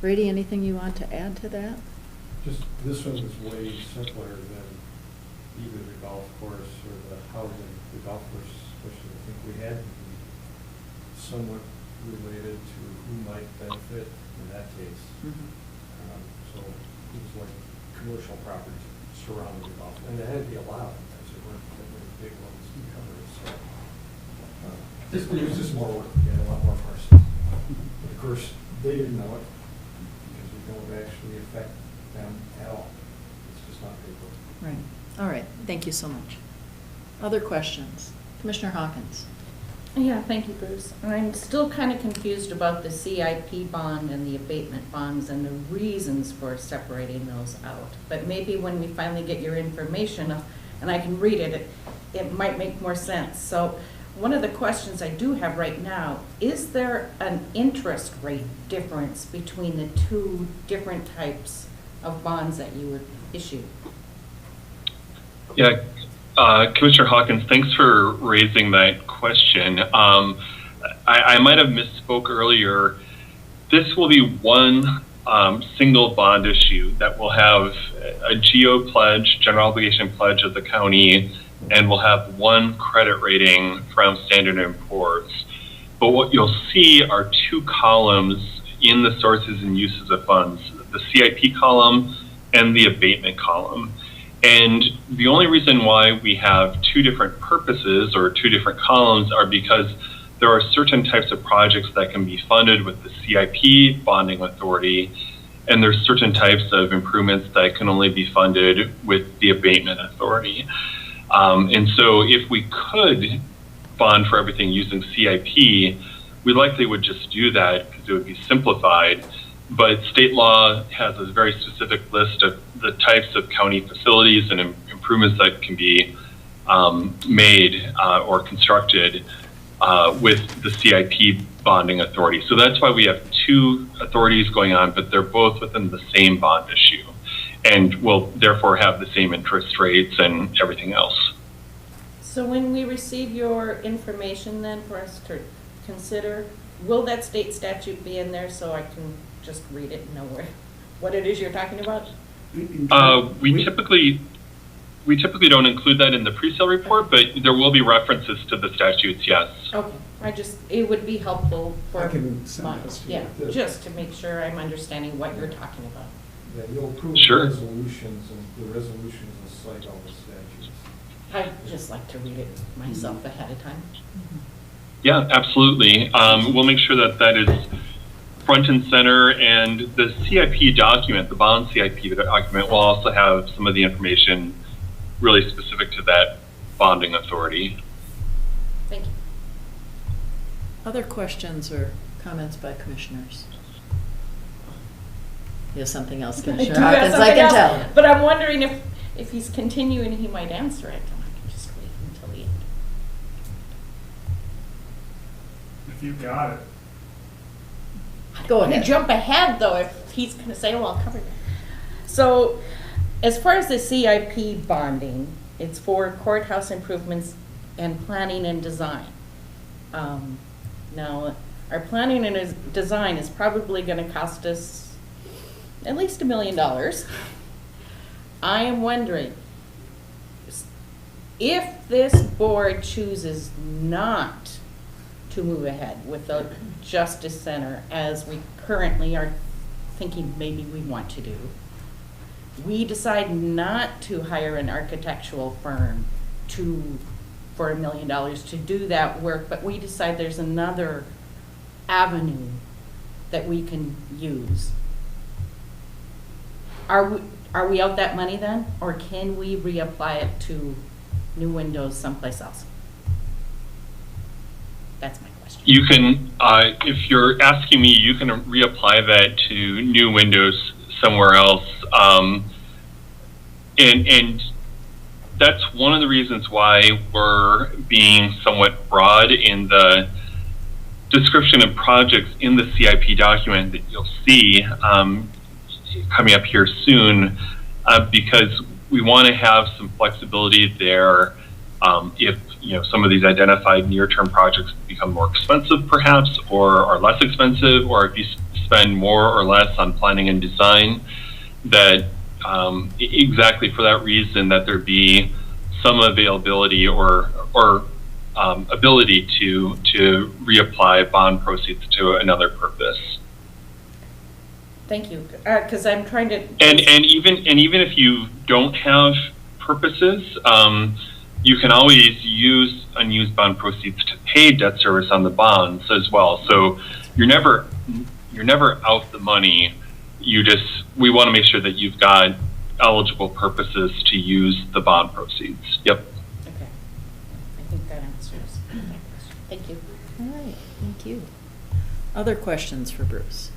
Brady, anything you want to add to that? Just, this one was way simpler than either the golf course or the housing. The golf course, especially, I think we had to be somewhat related to who might benefit in that case. So it was like commercial properties surrounding the golf, and it had to be allowed because there weren't big ones to cover it. So it was just more work. We had a lot more parcels. But of course, they didn't know it because we don't actually affect them at all. It's just not paper. Right. All right. Thank you so much. Other questions? Commissioner Hawkins. Yeah, thank you, Bruce. I'm still kind of confused about the CIP bond and the abatement bonds and the reasons for separating those out. But maybe when we finally get your information and I can read it, it might make more sense. So one of the questions I do have right now, is there an interest rate difference between the two different types of bonds that you would issue? Yeah, Commissioner Hawkins, thanks for raising that question. I might have misspoke earlier. This will be one single bond issue that will have a GO pledge, general obligation pledge of the county, and will have one credit rating from Standard & Poor's. But what you'll see are two columns in the sources and uses of funds, the CIP column and the abatement column. And the only reason why we have two different purposes or two different columns are because there are certain types of projects that can be funded with the CIP bonding authority, and there's certain types of improvements that can only be funded with the abatement authority. And so if we could bond for everything using CIP, we likely would just do that because it would be simplified. But state law has a very specific list of the types of county facilities and improvements that can be made or constructed with the CIP bonding authority. So that's why we have two authorities going on, but they're both within the same bond issue and will therefore have the same interest rates and everything else. So when we receive your information then for us to consider, will that state statute be in there so I can just read it and know what it is you're talking about? We typically don't include that in the pre-sale report, but there will be references to the statutes, yes. Okay, it would be helpful for I can send this to you. yeah, just to make sure I'm understanding what you're talking about. Yeah, you'll approve Sure. resolutions, and the resolutions will cite all the statutes. I'd just like to read it myself ahead of time. Yeah, absolutely. We'll make sure that that is front and center, and the CIP document, the bond CIP document, will also have some of the information really specific to that bonding authority. Thank you. Other questions or comments by commissioners? You have something else, Commissioner Hawkins, I can tell. But I'm wondering if he's continuing, he might answer it. I can just wait until the end. If you got it. Go I'm gonna ahead. jump ahead though if he's gonna say, well, I'll cover that. So, as far as the CIP bonding, it's for courthouse improvements and planning and design. Now, our planning and design is probably gonna cost us at least $1 million. I am wondering, if this board chooses not to move ahead with the Justice Center as we currently are thinking maybe we want to do, we decide not to hire an architectural firm for $1 million to do that work, but we decide there's another avenue that we can use. Are we out that money then, or can we reapply it to new windows someplace else? That's my question. You can, if you're asking me, you can reapply that to new windows somewhere else. And that's one of the reasons why we're being somewhat broad in the description of projects in the CIP document that you'll see coming up here soon, because we want to have some flexibility there. If some of these identified near-term projects become more expensive, perhaps, or are less expensive, or if you spend more or less on planning and design, that exactly for that reason, that there be some availability or ability to reapply bond proceeds to another purpose. Thank you, because I'm trying to. And even if you don't have purposes, you can always use unused bond proceeds to pay debt service on the bonds as well. So you're never out the money. We want to make sure that you've got eligible purposes to use the bond proceeds. Yep. Okay, I think that answers my question. Thank you. All right, thank you. Other questions for Bruce?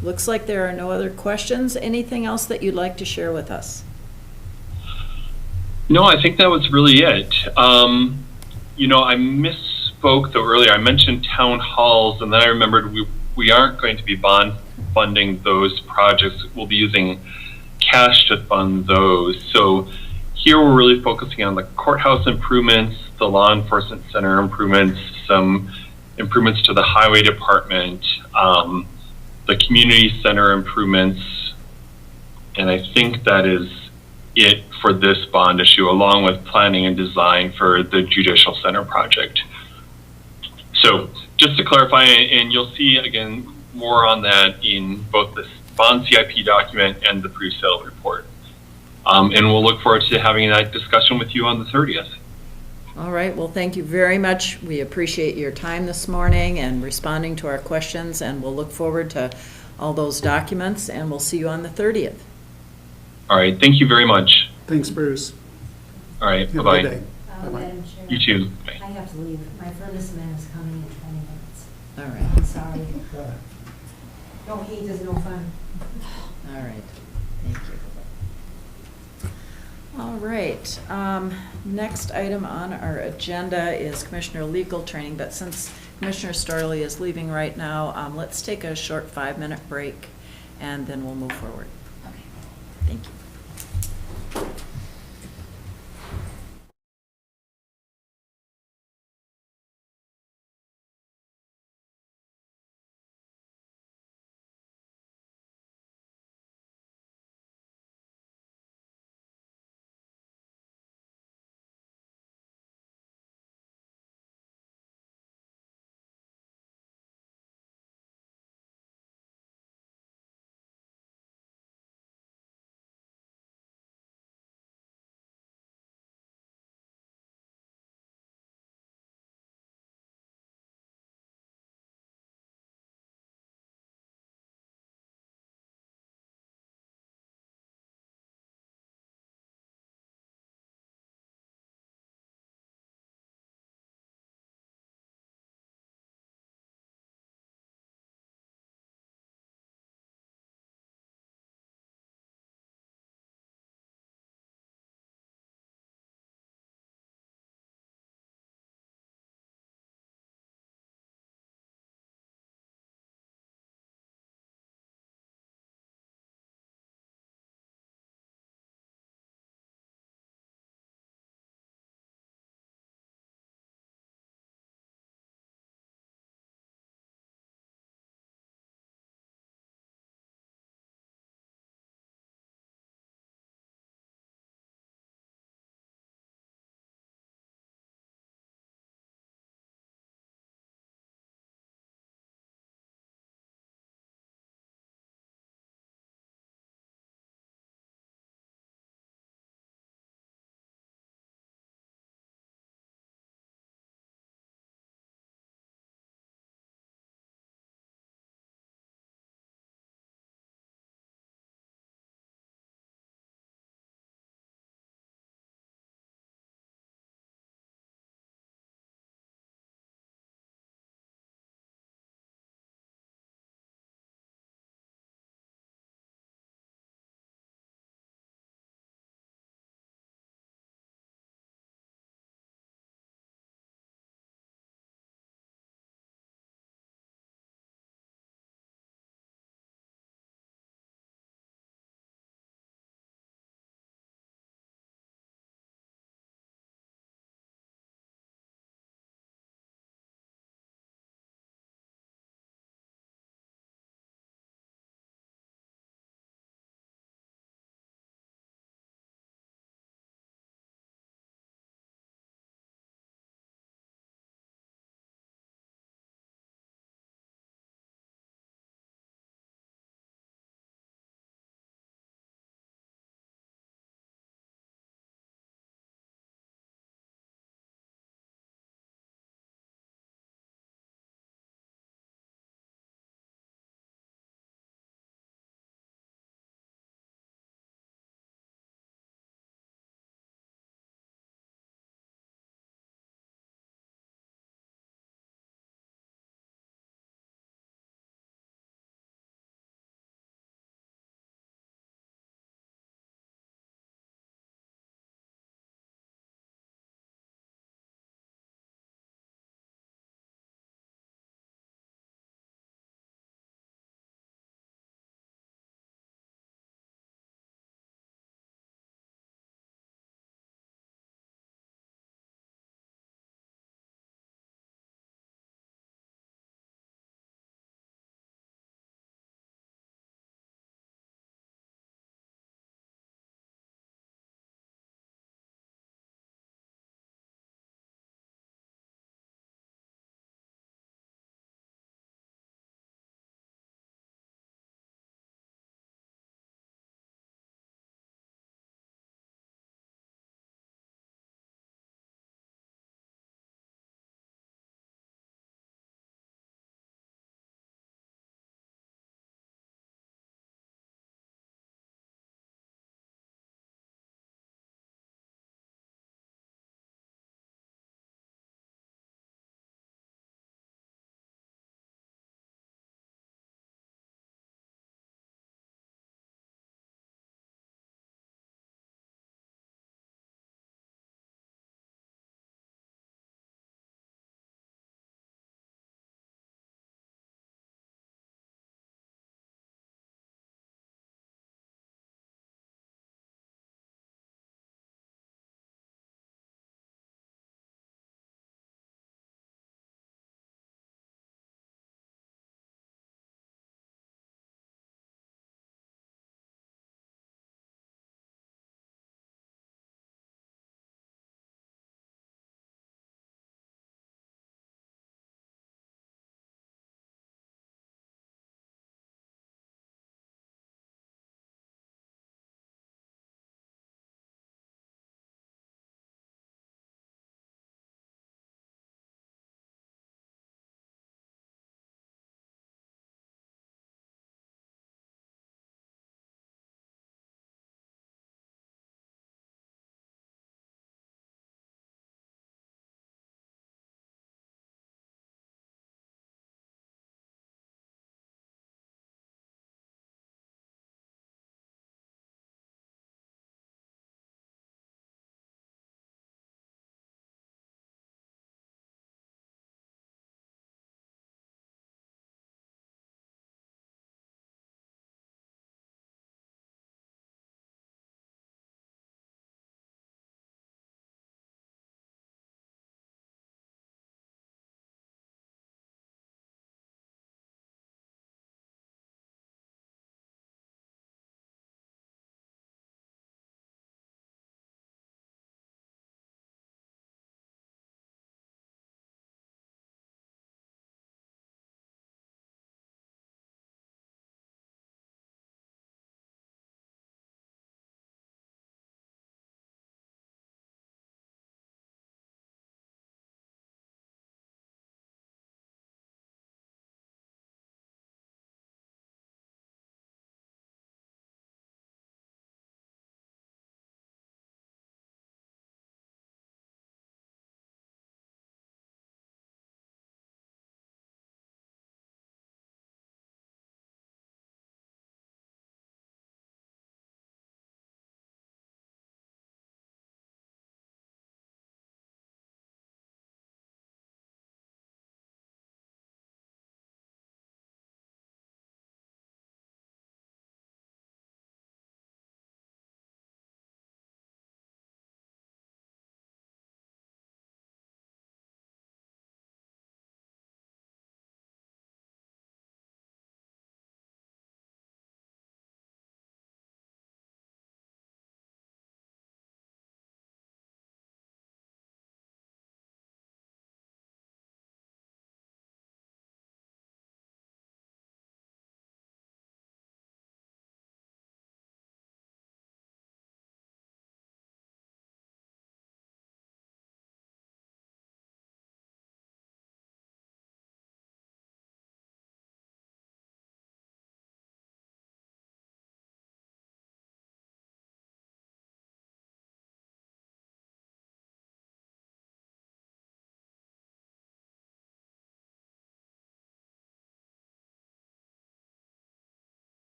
Looks like there are no other questions. Anything else that you'd like to share with us? No, I think that was really it. I misspoke though earlier. I mentioned town halls, and then I remembered we aren't going to be bond funding those projects. We'll be using cash to fund those. So here we're really focusing on the courthouse improvements, the law enforcement center improvements, some improvements to the highway department, the community center improvements, and I think that is it for this bond issue, along with planning and design for the judicial center project. So just to clarify, and you'll see again more on that in both the bond CIP document and the pre-sale report. And we'll look forward to having that discussion with you on the 30th. All right, well, thank you very much. We appreciate your time this morning and responding to our questions, and we'll look forward to all those documents, and we'll see you on the 30th. All right, thank you very much. Thanks, Bruce. All right, Have a bye-bye. good day. Bye-bye. Madam Chair. You too. Bye. I have to leave. My furnace man is coming in 20 minutes. All right, I'm sorry. No heat is no fun. all right, thank you. All right, next item on our agenda is Commissioner Legal Training, but since Commissioner Starley is leaving right now, let's take a short 5-minute break, and then we'll move forward. Okay. Thank you.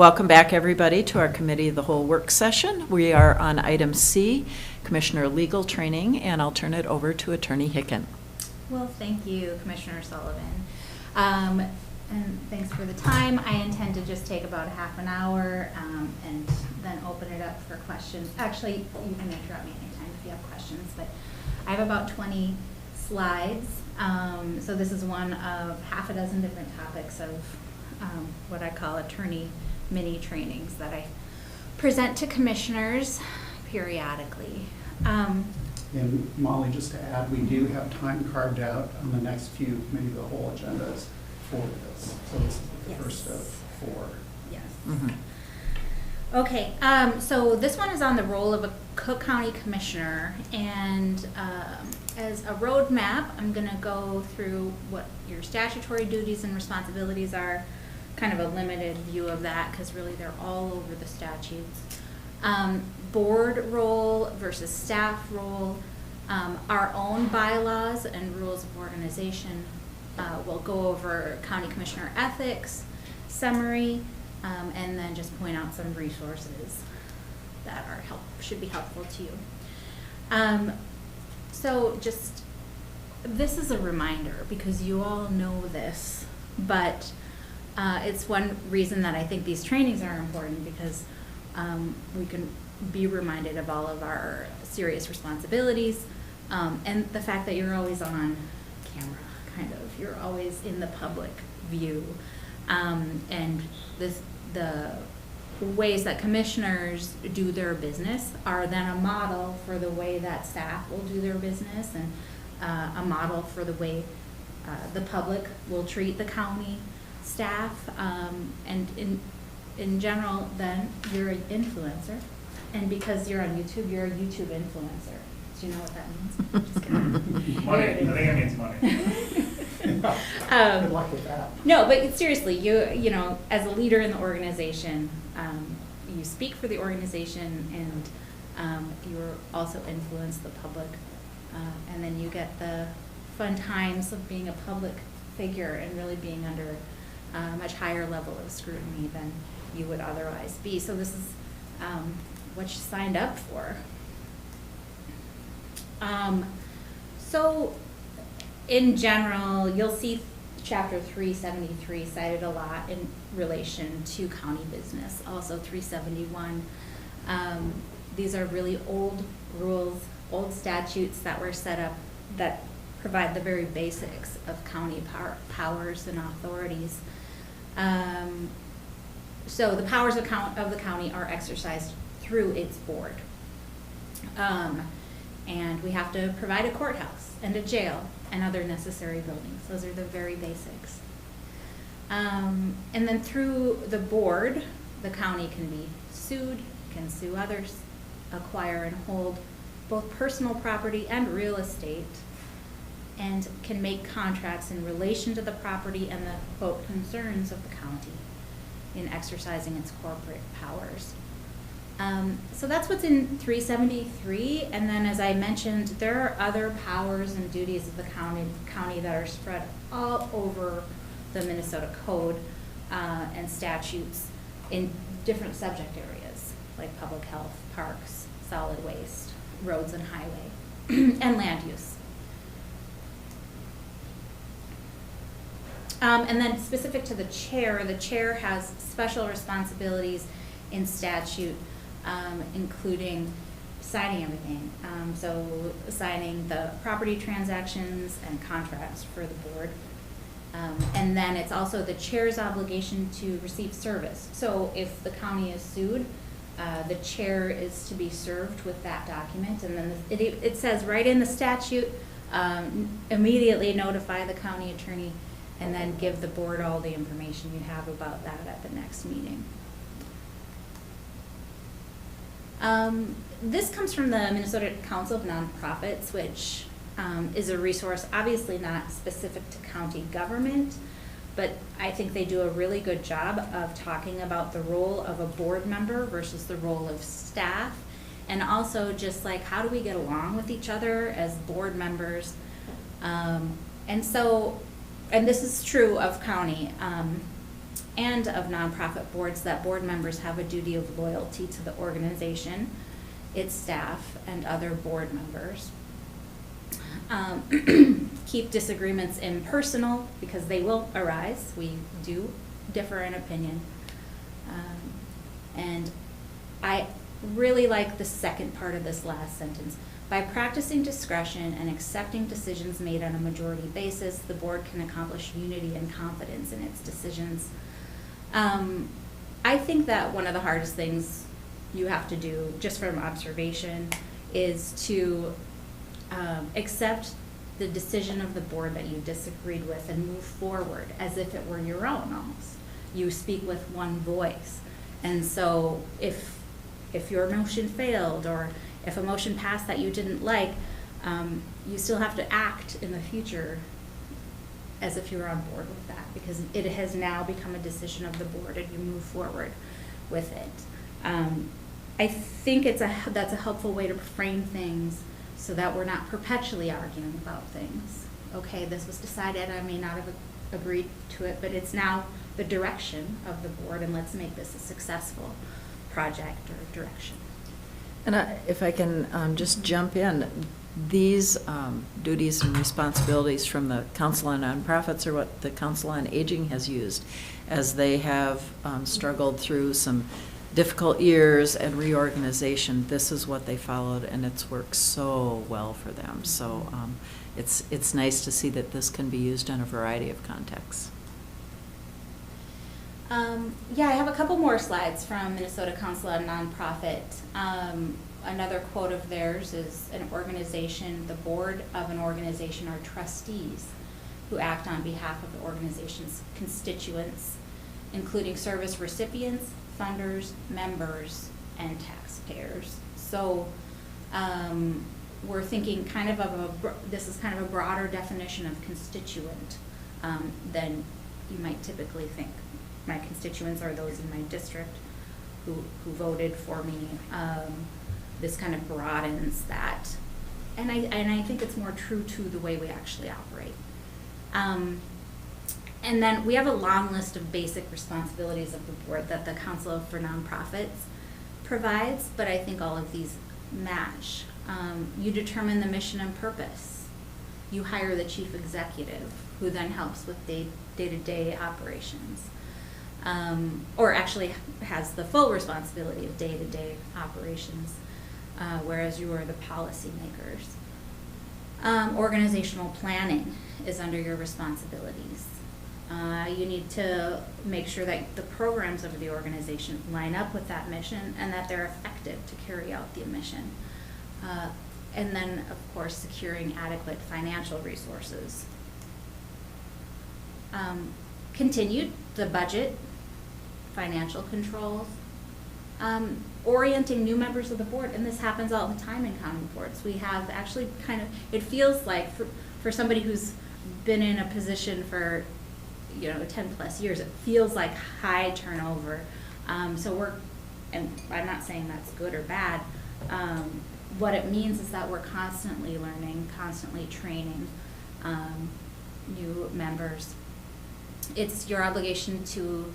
Welcome back, everybody, to our Committee of the Whole work session. We are on item C, Commissioner Legal Training, and I'll turn it over to Attorney Hicken. Well, thank you, Commissioner Sullivan. And thanks for the time. I intend to just take about a half an hour and then open it up for questions. Actually, you can interrupt me anytime if you have questions, but I have about 20 slides. So this is one of half a dozen different topics of what I call attorney mini trainings that I present to commissioners periodically. And Molly, just to add, we do have time carved out on the next few Committee of the Whole agendas for this. So this is the Yes. first of 4. Yes. Mhm. Okay, so this one is on the role of a Cook County Commissioner, and as a roadmap, I'm gonna go through what your statutory duties and responsibilities are, kind of a limited view of that, because really they're all over the statutes. Board role versus staff role, our own bylaws and rules of organization. We'll go over County Commissioner ethics, summary, and then just point out some resources that are should be helpful to you. So just, this is a reminder, because you all know this, but it's one reason that I think these trainings are important, because we can be reminded of all of our serious responsibilities, and the fact that you're always on camera, kind of. You're always in the public view. And the ways that commissioners do their business are then a model for the way that staff will do their business, and a model for the way the public will treat the county staff. And in general, then, you're an influencer. And because you're on YouTube, you're a YouTube influencer. Do you know what that means? Just kidding. Money, I think it means money. Good luck with that. No, but seriously, you know, as a leader in the organization, you speak for the organization, and you also influence the public, and then you get the fun times of being a public figure and really being under a much higher level of scrutiny than you would otherwise be. So this is what you signed up for. So in general, you'll see Chapter 373 cited a lot in relation to county business, also 371. These are really old rules, old statutes that were set up that provide the very basics of county powers and authorities. So the powers of the county are exercised through its board. And we have to provide a courthouse and a jail and other necessary buildings. Those are the very basics. And then through the board, the county can be sued, can sue others, acquire and hold both personal property and real estate, and can make contracts in relation to the property and the, quote, concerns of the county in exercising its corporate powers. So that's what's in 373, and then as I mentioned, there are other powers and duties of the county that are spread all over the Minnesota Code and statutes in different subject areas, like public health, parks, solid waste, roads and highway, and land use. And then specific to the chair has special responsibilities in statute, including signing everything. So signing the property transactions and contracts for the board. And then it's also the chair's obligation to receive service. So if the county is sued, the chair is to be served with that document. And then it says right in the statute, immediately notify the county attorney and then give the board all the information you have about that at the next meeting. This comes from the Minnesota Council of Nonprofits, which is a resource obviously not specific to county government, but I think they do a really good job of talking about the role of a board member versus the role of staff, and also just like how do we get along with each other as board members. And this is true of county. and of nonprofit boards that board members have a duty of loyalty to the organization, its staff, and other board members. Keep disagreements impersonal because they will arise. We do differ in opinion. And I really like the second part of this last sentence. By practicing discretion and accepting decisions made on a majority basis, the board can accomplish unity and confidence in its decisions. I think that one of the hardest things you have to do, just from observation, is to accept the decision of the board that you disagreed with and move forward as if it were your own almost. You speak with one voice. And so if your motion failed or if a motion passed that you didn't like, you still have to act in the future as if you were on board with that, because it has now become a decision of the board and you move forward with it. I think that's a helpful way to frame things so that we're not perpetually arguing about things. Okay, this was decided, I may not have agreed to it, but it's now the direction of the board, and let's make this a successful project or direction. And if I can just jump in, these duties and responsibilities from the Council on Nonprofits are what the Council on Aging has used as they have struggled through some difficult years and reorganization. This is what they followed, and it's worked so well for them. So it's nice to see that this can be used in a variety of contexts. Yeah, I have a couple more slides from Minnesota Council on Nonprofit. Another quote of theirs is an organization, the board of an organization are trustees who act on behalf of the organization's constituents, including service recipients, funders, members, and taxpayers. So we're thinking kind of this is kind of a broader definition of constituent than you might typically think. My constituents are those in my district who voted for me. This kind of broadens that. And I think it's more true to the way we actually operate. And then we have a long list of basic responsibilities of the board that the Council for Nonprofits provides, but I think all of these match. You determine the mission and purpose. You hire the chief executive, who then helps with day-to-day operations. Or actually has the full responsibility of day-to-day operations, whereas you are the policymakers. Organizational planning is under your responsibilities. You need to make sure that the programs of the organization line up with that mission and that they're effective to carry out the mission. And then, of course, securing adequate financial resources. Continued, the budget, financial controls, orienting new members of the board, and this happens all the time in county boards. We have actually kind of, it feels like for somebody who's been in a position for 10 plus years, it feels like high turnover. So and I'm not saying that's good or bad. What it means is that we're constantly learning, constantly training new members. It's your obligation to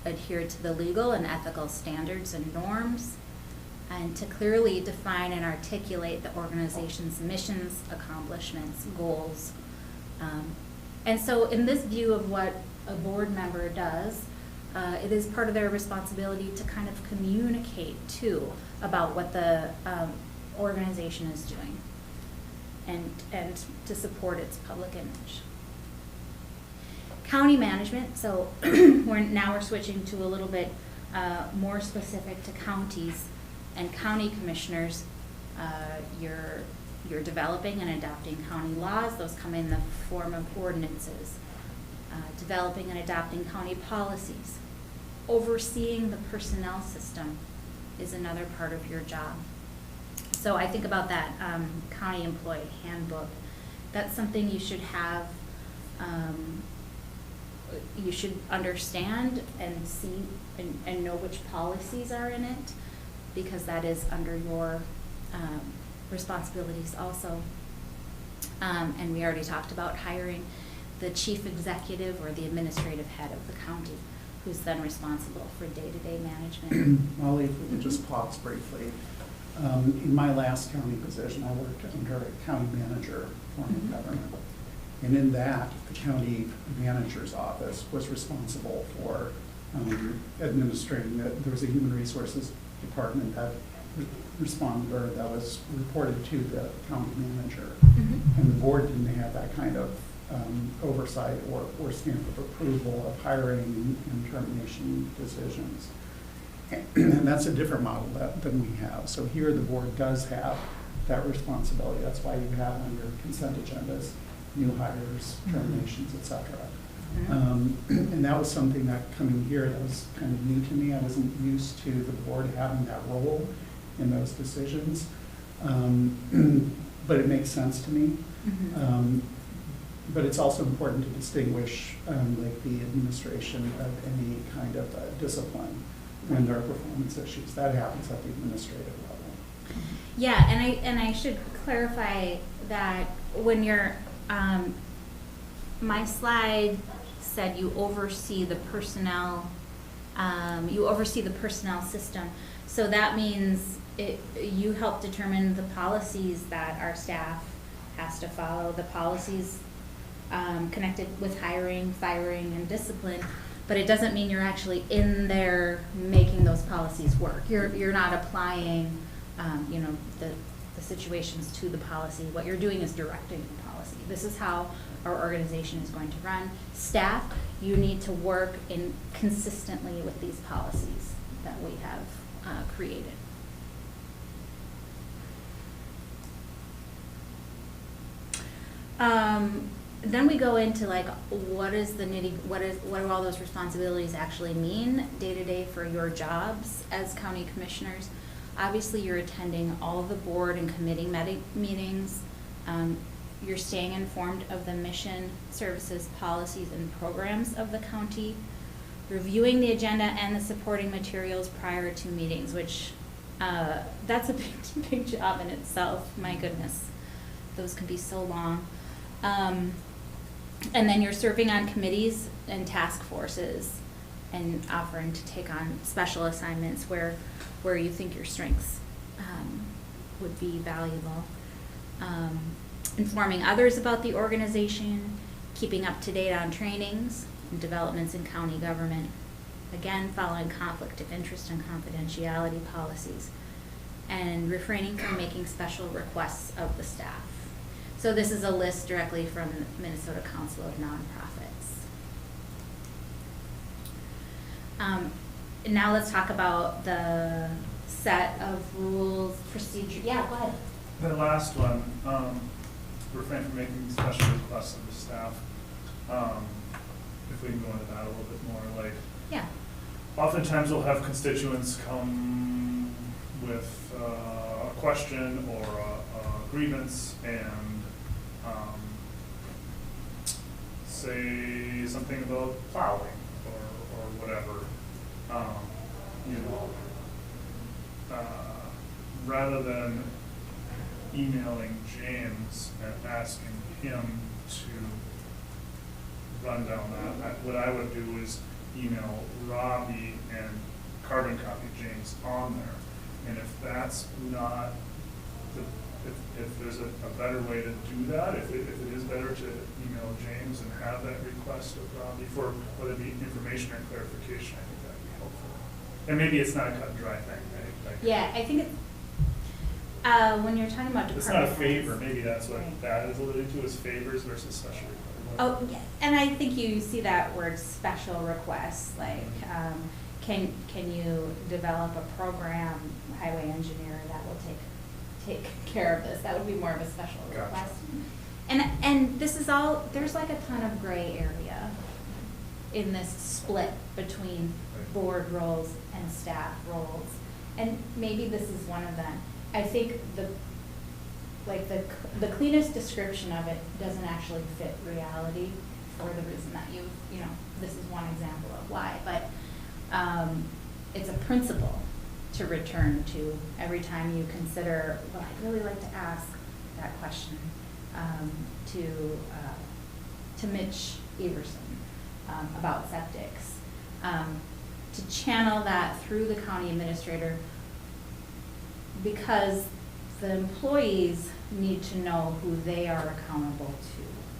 adhere to the legal and ethical standards and norms, and to clearly define and articulate the organization's missions, accomplishments, goals. And so in this view of what a board member does, it is part of their responsibility to kind of communicate too about what the organization is doing and to support its public image. County management, so we're switching to a little bit more specific to counties and county commissioners. You're developing and adopting county laws. Those come in the form of ordinances. Developing and adopting county policies. Overseeing the personnel system is another part of your job. So I think about that county employee handbook. That's something you should have, you should understand and see and know which policies are in it, because that is under your responsibilities also. And we already talked about hiring the chief executive or the administrative head of the county, who's then responsible for day-to-day management. Molly, if we could just pause briefly. In my last county position, I worked under a county manager form of government. And in that, the county manager's office was responsible for administrating it. There was a human resources department that responded, or that was reported to the county manager. Mhm. And the board didn't have that kind of oversight or stamp of approval of hiring and termination decisions. And that's a different model than we have. So here the board does have that responsibility. That's why you have on your consent agendas, new hires, terminations, et cetera. And that was something that coming here, that was kind of new to me. I wasn't used to the board having that role in those decisions. But it makes sense to me. Mhm. But it's also important to distinguish like the administration of any kind of discipline when there are performance issues. That happens at the administrative level. Yeah, and I should clarify that when you're, my slide said you oversee the personnel, system. So that means you help determine the policies that our staff has to follow, the policies connected with hiring, firing, and discipline. But it doesn't mean you're actually in there making those policies work. You're not applying, the situations to the policy. What you're doing is directing the policy. This is how our organization is going to run. Staff, you need to work in consistently with these policies that we have created. Then we go into like, what do all those responsibilities actually mean day to day for your jobs as county commissioners? Obviously, you're attending all of the board and committee meetings. You're staying informed of the mission, services, policies, and programs of the county, reviewing the agenda and the supporting materials prior to meetings, which that's a big job in itself. My goodness, those can be so long. And then you're serving on committees and task forces and offering to take on special assignments where you think your strengths would be valuable. Informing others about the organization, keeping up to date on trainings and developments in county government. Again, following conflict of interest and confidentiality policies, and refraining from making special requests of the staff. So this is a list directly from the Minnesota Council of Nonprofits. Now let's talk about the set of rules, procedure. Yeah, go ahead. The last one, refrain from making special requests of the staff. If we can go into that a little bit more, like, Yeah. oftentimes we'll have constituents come with a question or a grievance and say something about plowing or whatever. Rather than emailing James and asking him to run down that, what I would do is email Robbie and carbon copy James on there. And if that's not, if there's a better way to do that, if it is better to email James and have that request of Robbie for whether it be information or clarification, I think that'd be helpful. And maybe it's not a cut and dry thing, right? Like, Yeah, I think it's, when you're talking about department. it's not a favor, heads. maybe that's what Right. that is alluding to, is favors versus special requests. Oh, yeah, and I think you see that word special requests, like, can you develop a program, highway engineer, that will take care of this? That would be more of a special Gotcha. request. And this is all, there's like a ton of gray area in this split between Right. board roles and staff roles. And maybe this is one of them. I think the cleanest description of it doesn't actually fit reality for the reason that this is one example of why, but it's a principle to return to every time you consider, well, I'd really like to ask that question, to to Mitch Everson about septics, to channel that through the county administrator, because the employees need to know who they are accountable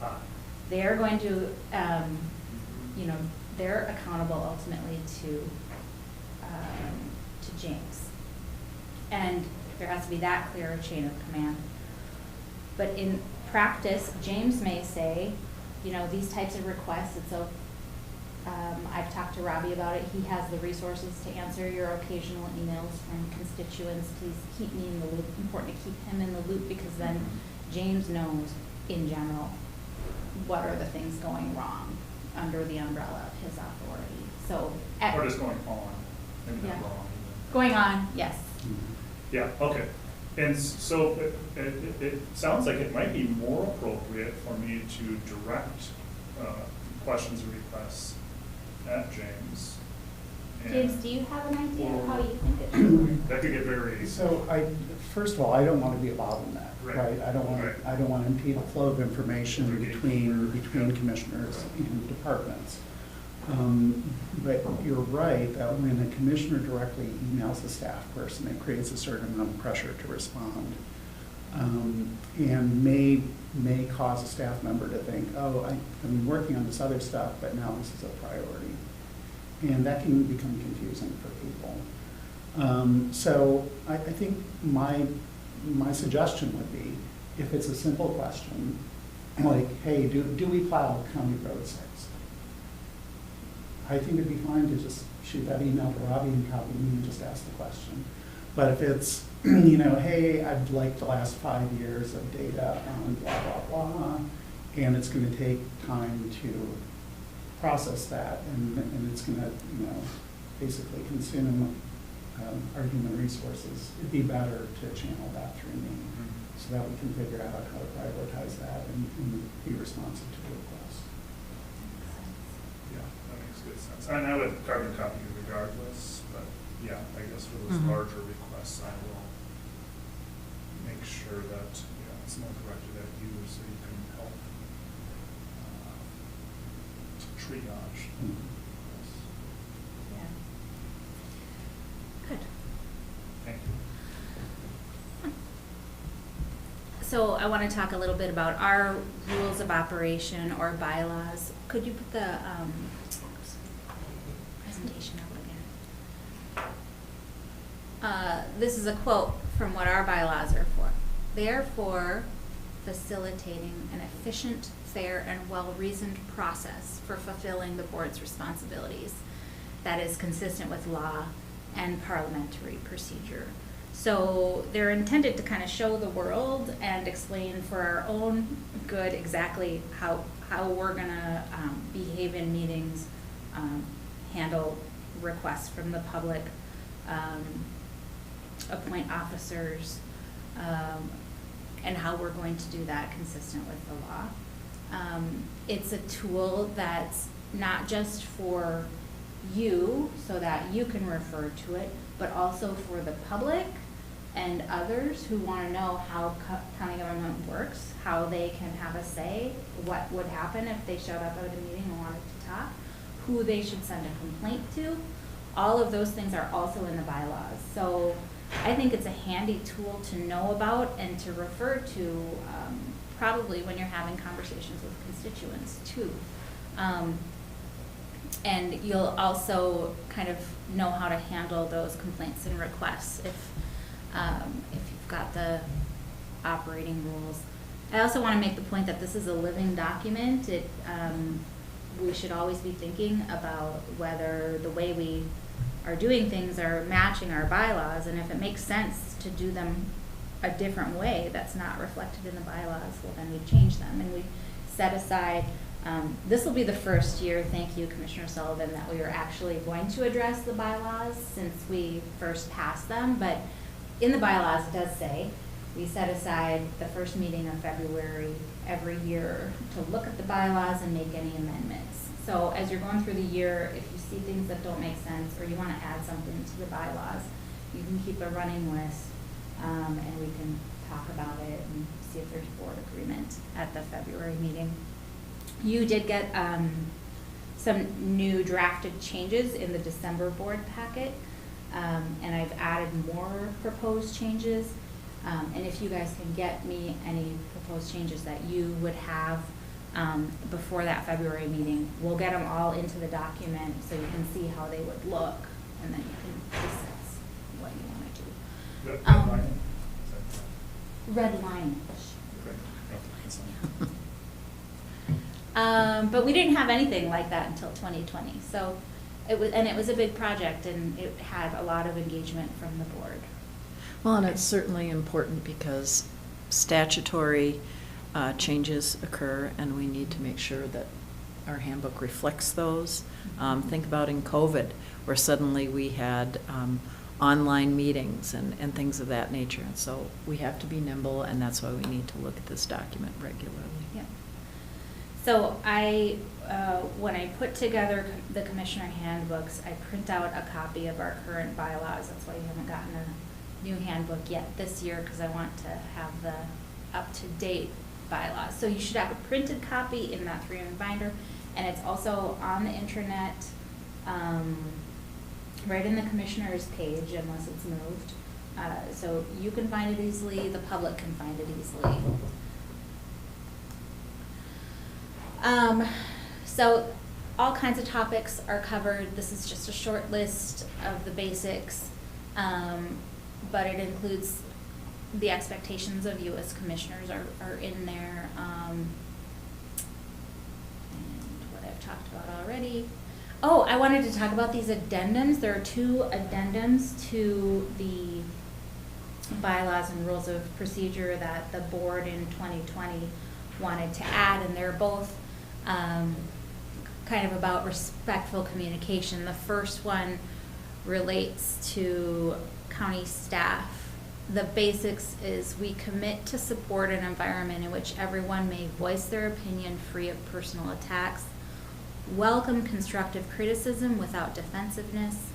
to. They're going to, they're accountable ultimately to James. And there has to be that clear a chain of command. But in practice, James may say, these types of requests, and so I've talked to Robbie about it. He has the resources to answer your occasional emails from constituents. Please keep me in the loop. Important to keep him in the loop, because then James knows in general what are the things going wrong under the umbrella of his authority. So, or just going on, maybe not Yeah. wrong. Going on, yes. Yeah, okay. And so it sounds like it might be more appropriate for me to direct questions or requests at James. And James, do you have an idea of how you think it should work? that could get very, So first of all, I don't want to be a bottleneck, Right. right? I don't want to impede the flow of information between commissioners and departments. But you're right that when a commissioner directly emails a staff person, it creates a certain amount of pressure to respond. And may cause a staff member to think, oh, I've been working on this other stuff, but now this is a priority. And that can become confusing for people. So I think my suggestion would be, if it's a simple question, like, hey, do we plow County Road 6? I think it'd be fine to just shoot that email to Robbie and copy me and just ask the question. But if it's, hey, I'd like the last 5 years of data on blah, blah, blah, and it's going to take time to process that, and it's going to, basically consume our human resources, it'd be better to channel that through me so that we can figure out how to prioritize that and be responsive to the request. yeah, that makes good sense. And I would carbon copy you regardless, but yeah, I guess for those Mhm. larger requests, I will make sure that, it's more directed at you so you can help triage. Yeah. Good. Thank you. So I want to talk a little bit about our rules of operation or bylaws. Could you put the presentation up again? This is a quote from what our bylaws are for. They are for facilitating an efficient, fair, and well-reasoned process for fulfilling the board's responsibilities that is consistent with law and parliamentary procedure. So they're intended to kind of show the world and explain for our own good exactly how we're gonna behave in meetings, handle requests from the public, appoint officers, and how we're going to do that consistent with the law. It's a tool that's not just for you so that you can refer to it, but also for the public and others who want to know how county government works, how they can have a say, what would happen if they showed up at a meeting and wanted to talk, who they should send a complaint to. All of those things are also in the bylaws. So I think it's a handy tool to know about and to refer to probably when you're having conversations with constituents too. And you'll also kind of know how to handle those complaints and requests if you've got the operating rules. I also want to make the point that this is a living document. We should always be thinking about whether the way we are doing things are matching our bylaws, and if it makes sense to do them a different way that's not reflected in the bylaws, well, then we change them and we set aside. This will be the first year, thank you, Commissioner Sullivan, that we are actually going to address the bylaws since we first passed them. But in the bylaws, it does say we set aside the first meeting of February every year to look at the bylaws and make any amendments. So as you're going through the year, if you see things that don't make sense or you want to add something to the bylaws, you can keep a running list and we can talk about it and see if there's board agreement at the February meeting. You did get some new drafted changes in the December board packet, and I've added more proposed changes. And if you guys can get me any proposed changes that you would have before that February meeting, we'll get them all into the document so you can see how they would look, and then you can discuss what you want to do. Red line? Red line. Great. But we didn't have anything like that until 2020. So it was a big project, and it had a lot of engagement from the board. Well, and it's certainly important because statutory changes occur, and we need to make sure that our handbook reflects those. Think about in COVID, where suddenly we had online meetings and things of that nature. And so we have to be nimble, and that's why we need to look at this document regularly. Yeah. So when I put together the commissioner handbooks, I print out a copy of our current bylaws. That's why you haven't gotten a new handbook yet this year, because I want to have the up-to-date bylaws. So you should have a printed copy in that 3-ring binder, and it's also on the intranet, right in the commissioner's page, unless it's moved. So you can find it easily, the public can find it easily. So all kinds of topics are covered. This is just a short list of the basics, but it includes the expectations of you as commissioners are in there, and what I've talked about already. Oh, I wanted to talk about these addendums. There are 2 addendums to the bylaws and rules of procedure that the board in 2020 wanted to add, and they're both kind of about respectful communication. The first one relates to county staff. The basics is we commit to support an environment in which everyone may voice their opinion free of personal attacks, welcome constructive criticism without defensiveness,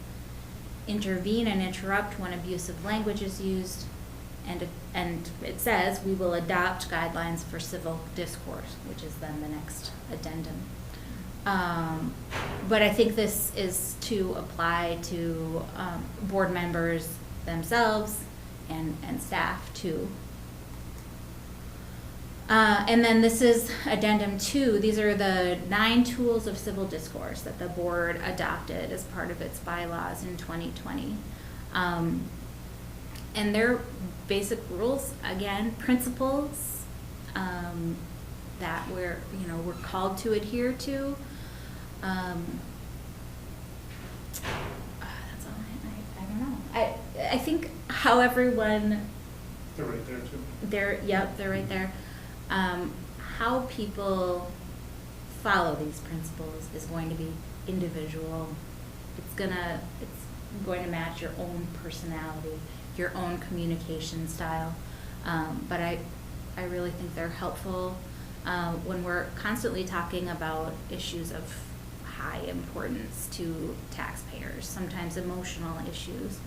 intervene and interrupt when abusive language is used, and it says we will adopt guidelines for civil discourse, which is then the next addendum. But I think this is to apply to board members themselves and staff too. And then this is addendum 2. These are the 9 tools of civil discourse that the board adopted as part of its bylaws in 2020. And they're basic rules, again, principles that we're called to adhere to. That's all I don't know. I think how everyone. They're right there too. They're right there. How people follow these principles is going to be individual. It's going to match your own personality, your own communication style. But I really think they're helpful when we're constantly talking about issues of high importance to taxpayers, sometimes emotional issues,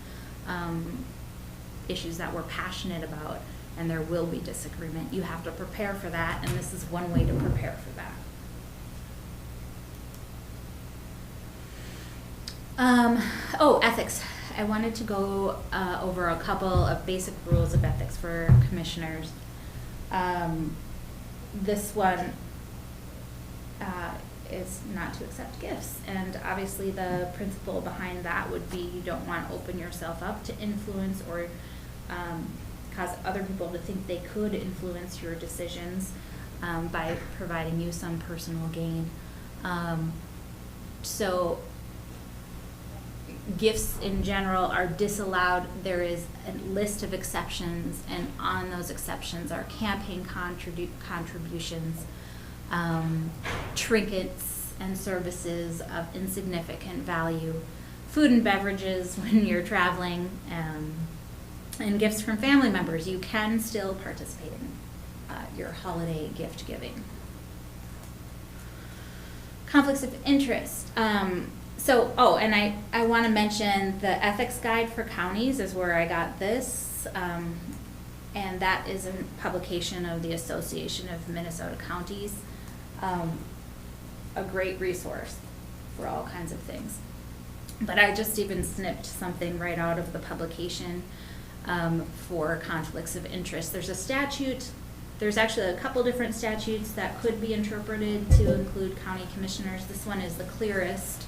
issues that we're passionate about, and there will be disagreement. You have to prepare for that, and this is one way to prepare for that. Ethics. I wanted to go over a couple of basic rules of ethics for commissioners. This one is not to accept gifts, and obviously the principle behind that would be you don't want to open yourself up to influence or cause other people to think they could influence your decisions by providing you some personal gain. So gifts in general are disallowed. There is a list of exceptions, and on those exceptions are campaign contributions, trinkets and services of insignificant value, food and beverages when you're traveling, and gifts from family members. You can still participate in your holiday gift giving. Conflicts of interest. And I want to mention the ethics guide for counties is where I got this, and that is a publication of the Association of Minnesota Counties. a great resource for all kinds of things. But I just even snipped something right out of the publication for conflicts of interest. There's a statute, there's actually a couple different statutes that could be interpreted to include county commissioners. This one is the clearest,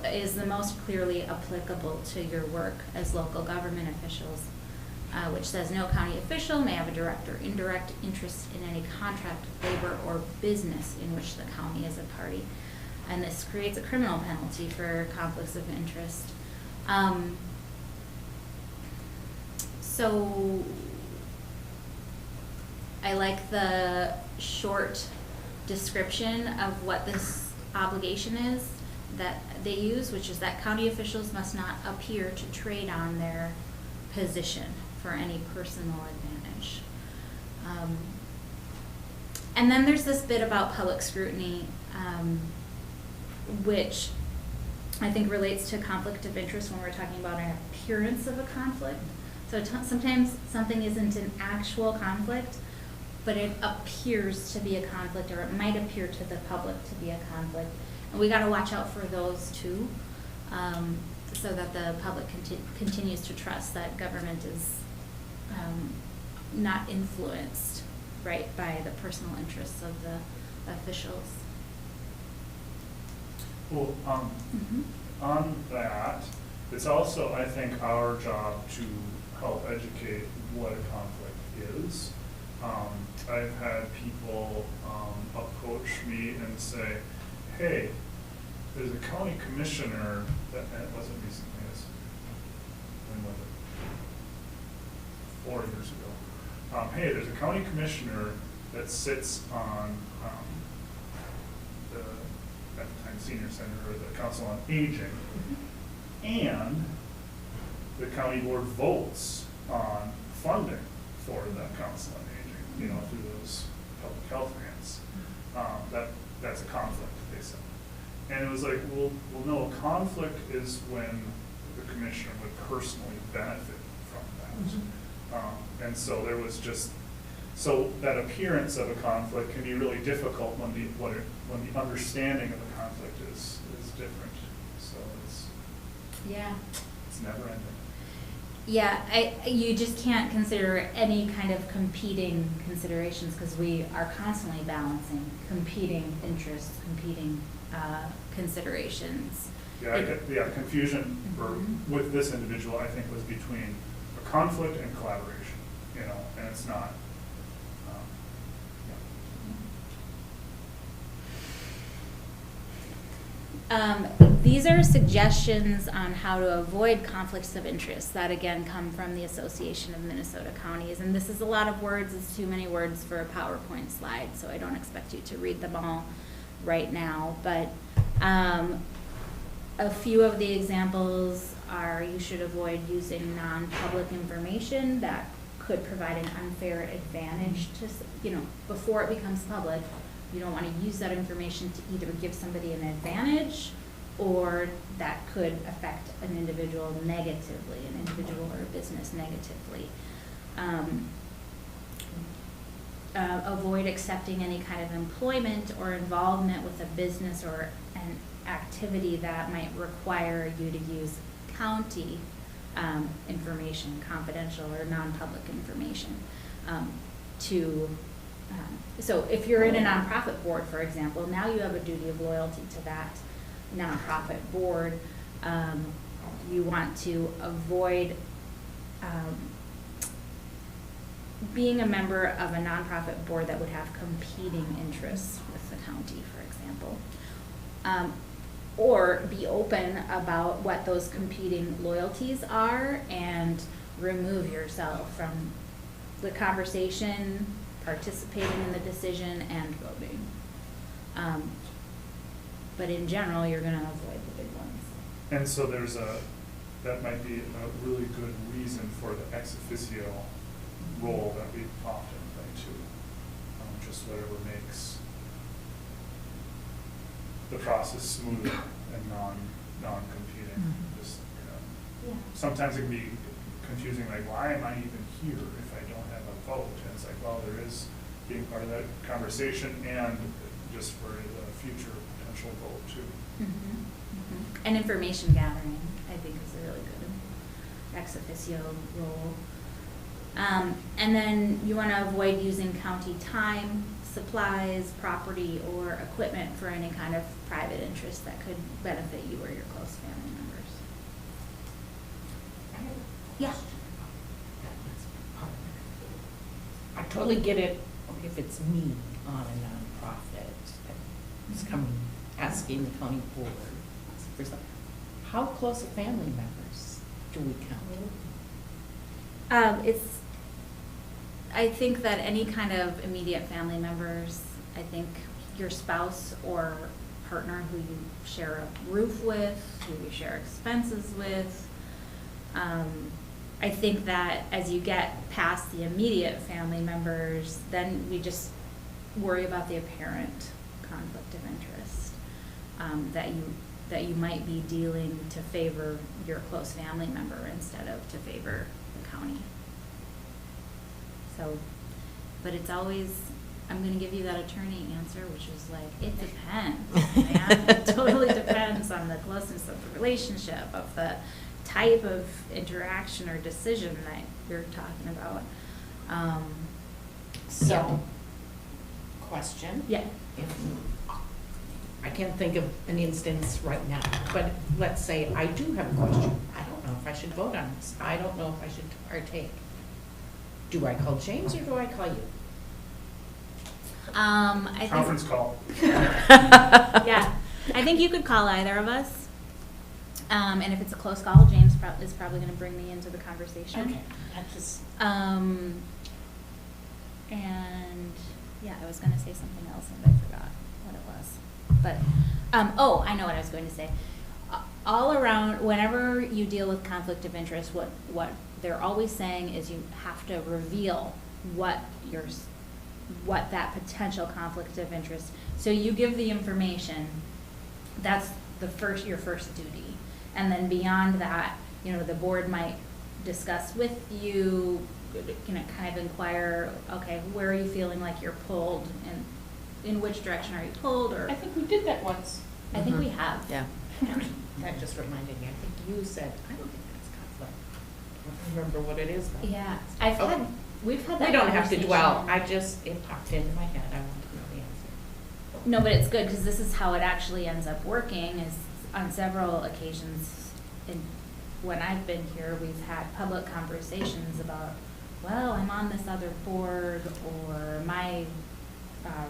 is the most clearly applicable to your work as local government officials, which says no county official may have a direct or indirect interest in any contract, labor, or business in which the county is a party. And this creates a criminal penalty for conflicts of interest. So I like the short description of what this obligation is that they use, which is that county officials must not appear to trade on their position for any personal advantage. And then there's this bit about public scrutiny, which I think relates to conflict of interest when we're talking about an appearance of a conflict. So sometimes something isn't an actual conflict, but it appears to be a conflict, or it might appear to the public to be a conflict. And we gotta watch out for those too, so that the public continues to trust that government is not influenced, right, by the personal interests of the officials. Well, on that, it's also, I think, our job to help educate what a conflict is. I've had people approach me and say, hey, there's a county commissioner that, and it wasn't recently, it was, when was it? 4 years ago. Hey, there's a county commissioner that sits on the, at the time, senior center, or the council on aging, and the county board votes on funding for that council on aging, you know, through those public health grants. That's a conflict, they said. And it was like, well, no, a conflict is when the commissioner would personally benefit from that. And so there was just, so that appearance of a conflict can be really difficult when the understanding of a conflict is different. So it's never ending. Yeah, you just can't consider any kind of competing considerations, because we are constantly balancing competing interests, competing considerations. Yeah, the confusion with this individual, I think, was between a conflict and collaboration, you know, and it's not. These are suggestions on how to avoid conflicts of interest that, again, come from the Association of Minnesota Counties. And this is a lot of words. It's too many words for a PowerPoint slide, so I don't expect you to read them all right now. But a few of the examples are: you should avoid using non-public information that could provide an unfair advantage to, you know, before it becomes public. You don't want to use that information to either give somebody an advantage, or that could affect an individual negatively, an individual or a business negatively. Avoid accepting any kind of employment or involvement with a business or an activity that might require you to use county information, confidential or non-public information, so if you're in a nonprofit board, for example, now you have a duty of loyalty to that nonprofit board. You want to avoid being a member of a nonprofit board that would have competing interests with the county, for example. Or be open about what those competing loyalties are and remove yourself from the conversation, participating in the decision, and voting. But in general, you're going to avoid the big ones. And so that might be a really good reason for the ex officio role that we often play too. Just whatever makes the process smoother and non-competing. Just, you know, sometimes it can be confusing, like, why am I even here if I don't have a vote? And it's like, well, there is being part of that conversation and just for a future potential vote too. And information gathering, I think, is a really good ex officio role. And then you want to avoid using county time, supplies, property, or equipment for any kind of private interest that could benefit you or your close family members. Yeah. I totally get it if it's me on a nonprofit that's coming, asking the county board for something. How close of family members do we count? I think that any kind of immediate family members, I think your spouse or partner who you share a roof with, who you share expenses with. I think that as you get past the immediate family members, then we just worry about the apparent conflict of interest that you might be dealing to favor your close family member instead of to favor the county. So, but it's always, I'm going to give you that attorney answer, which is like, it depends, man. It totally depends on the closeness of the relationship, of the type of interaction or decision that you're talking about. So, question. Yeah. If I can't think of an instance right now, but let's say I do have a question. I don't know if I should vote on this. I don't know if I should partake. Do I call James or do I call you? I think, Conference call. yeah, I think you could call either of us. And if it's a close call, James is probably going to bring me into the conversation. Okay, that's just. And yeah, I was going to say something else and I forgot what it was. But, oh, I know what I was going to say. All around, whenever you deal with conflict of interest, what they're always saying is you have to reveal what that potential conflict of interest. So you give the information. That's your first duty, and then beyond that, the board might discuss with you, kind of inquire, okay, where are you feeling like you're pulled, and in which direction are you pulled, or I think we did that once. I think we have. Yeah. That just reminded me. I think you said, I don't think that's conflict. I don't remember what it is though. Yeah, we've had that. We don't have to conversation. dwell. It popped into my head. I want to know the answer. No, but it's good because this is how it actually ends up working. Is on several occasions, when I've been here, we've had public conversations about, well, I'm on this other board, or my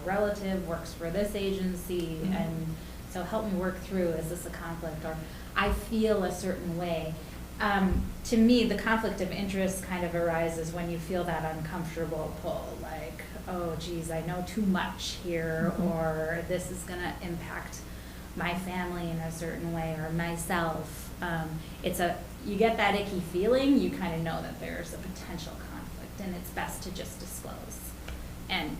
relative works for this agency, and so help me work through, is this a conflict, or I feel a certain way. To me, the conflict of interest kind of arises when you feel that uncomfortable pull, like, oh geez, I know too much here, or this is gonna impact my family in a certain way, or myself. You get that icky feeling, you kind of know that there's a potential conflict, and it's best to just disclose and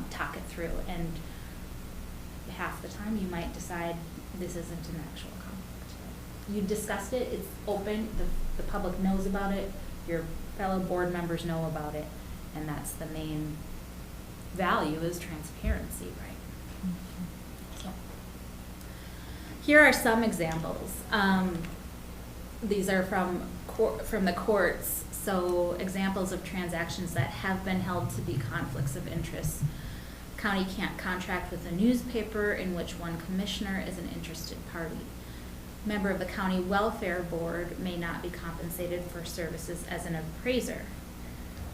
talk it through. And half the time you might decide this isn't an actual conflict. You discussed it, it's open, the public knows about it, your fellow board members know about it, and that's the main value, is transparency, right? So, here are some examples. These are from the courts, so examples of transactions that have been held to be conflicts of interest. County can't contract with a newspaper in which one commissioner is an interested party. Member of the county welfare board may not be compensated for services as an appraiser.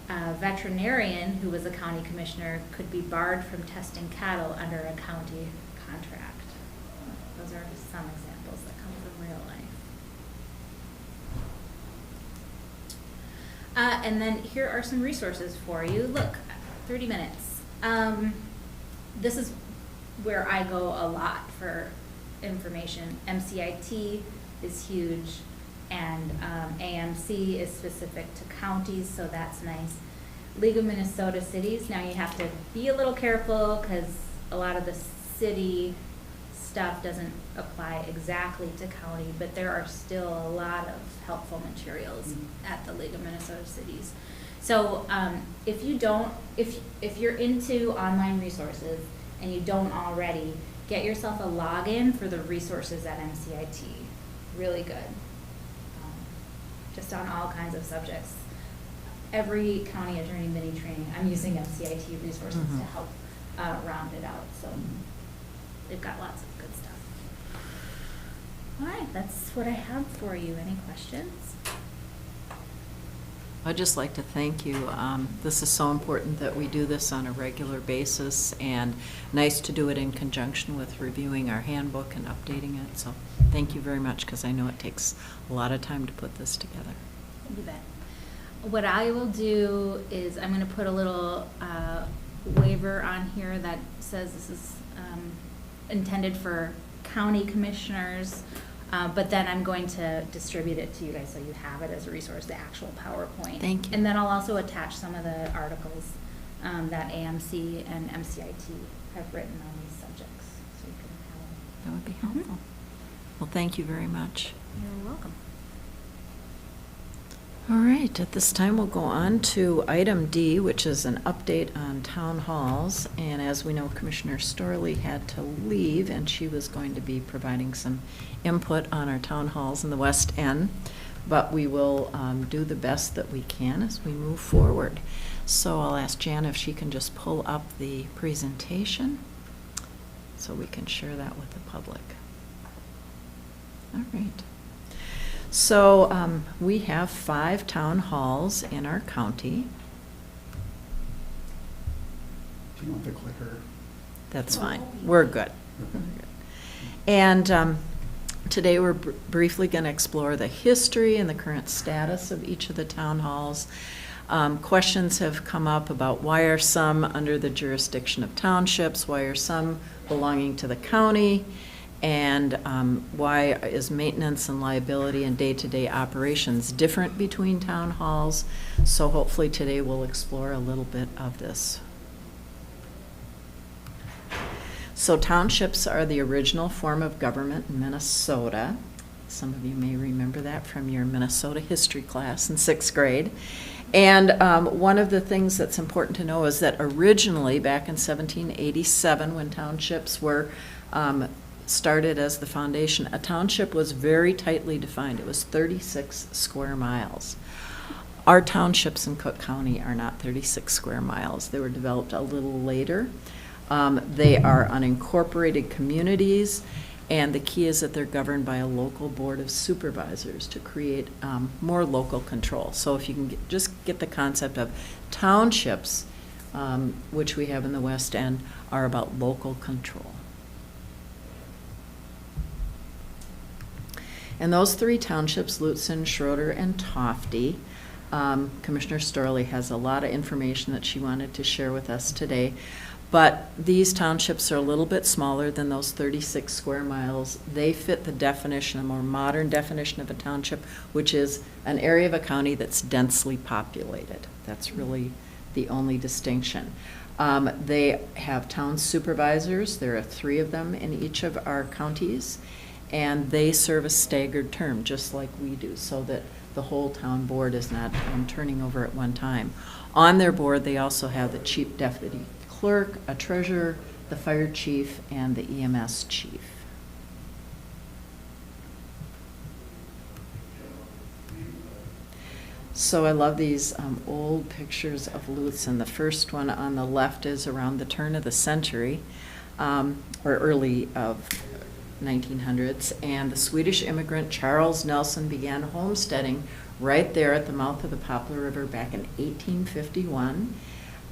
A veterinarian who was a county commissioner could be barred from testing cattle under a county contract. Those are just some examples that come from real life. And then here are some resources for you. Look, 30 minutes. This is where I go a lot for information. MCIT is huge, and AMC is specific to counties, so that's nice. League of Minnesota Cities, now you have to be a little careful because a lot of the city stuff doesn't apply exactly to county, but there are still a lot of helpful materials at the League of Minnesota Cities. So if you're into online resources and you don't already, get yourself a login for the resources at MCIT. Really good. Just on all kinds of subjects. Every county attorney mini training, I'm using MCIT resources to help round it out. So they've got lots of good stuff. All right, that's what I have for you. Any questions? I'd just like to thank you. This is so important that we do this on a regular basis, and nice to do it in conjunction with reviewing our handbook and updating it. So thank you very much, because I know it takes a lot of time to put this together. You bet. What I will do is I'm going to put a little waiver on here that says this is intended for county commissioners. But then I'm going to distribute it to you guys so you have it as a resource, the actual PowerPoint. Thank you. And then I'll also attach some of the articles that AMC and MCIT have written on these subjects, so you can have them. That would be helpful. Well, thank you very much. You're welcome. All right, at this time, we'll go on to item D, which is an update on town halls. And as we know, Commissioner Storley had to leave, and she was going to be providing some input on our town halls in the West End. But we will do the best that we can as we move forward. So I'll ask Jan if she can just pull up the presentation so we can share that with the public. All right. So we have 5 town halls in our county. Do you want the clicker? That's fine. We're good. And today we're briefly going to explore the history and the current status of each of the town halls. Questions have come up about why are some under the jurisdiction of townships, why are some belonging to the county, and why is maintenance and liability and day-to-day operations different between town halls. So hopefully today we'll explore a little bit of this. So townships are the original form of government in Minnesota. Some of you may remember that from your Minnesota history class in 6th grade. And one of the things that's important to know is that originally, back in 1787, when townships were started as the foundation, a township was very tightly defined. It was 36 square miles. Our townships in Cook County are not 36 square miles. They were developed a little later. They are unincorporated communities, and the key is that they're governed by a local board of supervisors to create more local control. So if you can just get the concept of townships, which we have in the West End, are about local control. And those 3 townships, Lutsen, Schroeder, and Tofty, Commissioner Storley has a lot of information that she wanted to share with us today. But these townships are a little bit smaller than those 36 square miles. They fit the definition, a more modern definition of a township, which is an area of a county that's densely populated. That's really the only distinction. They have town supervisors. There are 3 of them in each of our counties. And they serve a staggered term, just like we do, so that the whole town board is not turning over at one time. On their board, they also have the chief deputy clerk, a treasurer, the fire chief, and the EMS chief. So I love these old pictures of Lutsen. The first one on the left is around the turn of the century, or early of 1900s, and the Swedish immigrant Charles Nelson began homesteading right there at the mouth of the Poplar River back in 1851.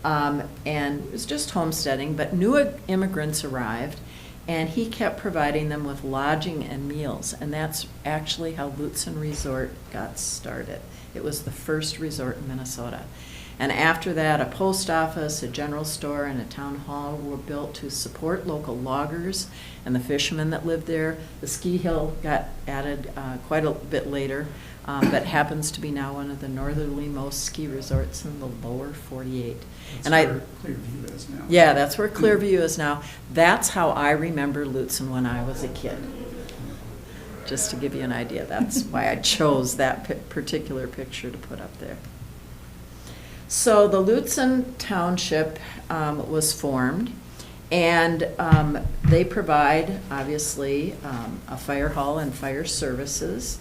And it was just homesteading, but new immigrants arrived, and he kept providing them with lodging and meals, and that's actually how Lutsen Resort got started. It was the first resort in Minnesota. And after that, a post office, a general store, and a town hall were built to support local loggers and the fishermen that lived there. The ski hill got added quite a bit later, but happens to be now one of the northerly-most ski resorts in the lower 48. That's And where Clearview is now. Yeah, that's where Clearview is now. That's how I remember Lutsen when I was a kid. Just to give you an idea, that's why I chose that particular picture to put up there. So the Lutsen Township was formed, And they provide, obviously, a fire hall and fire services.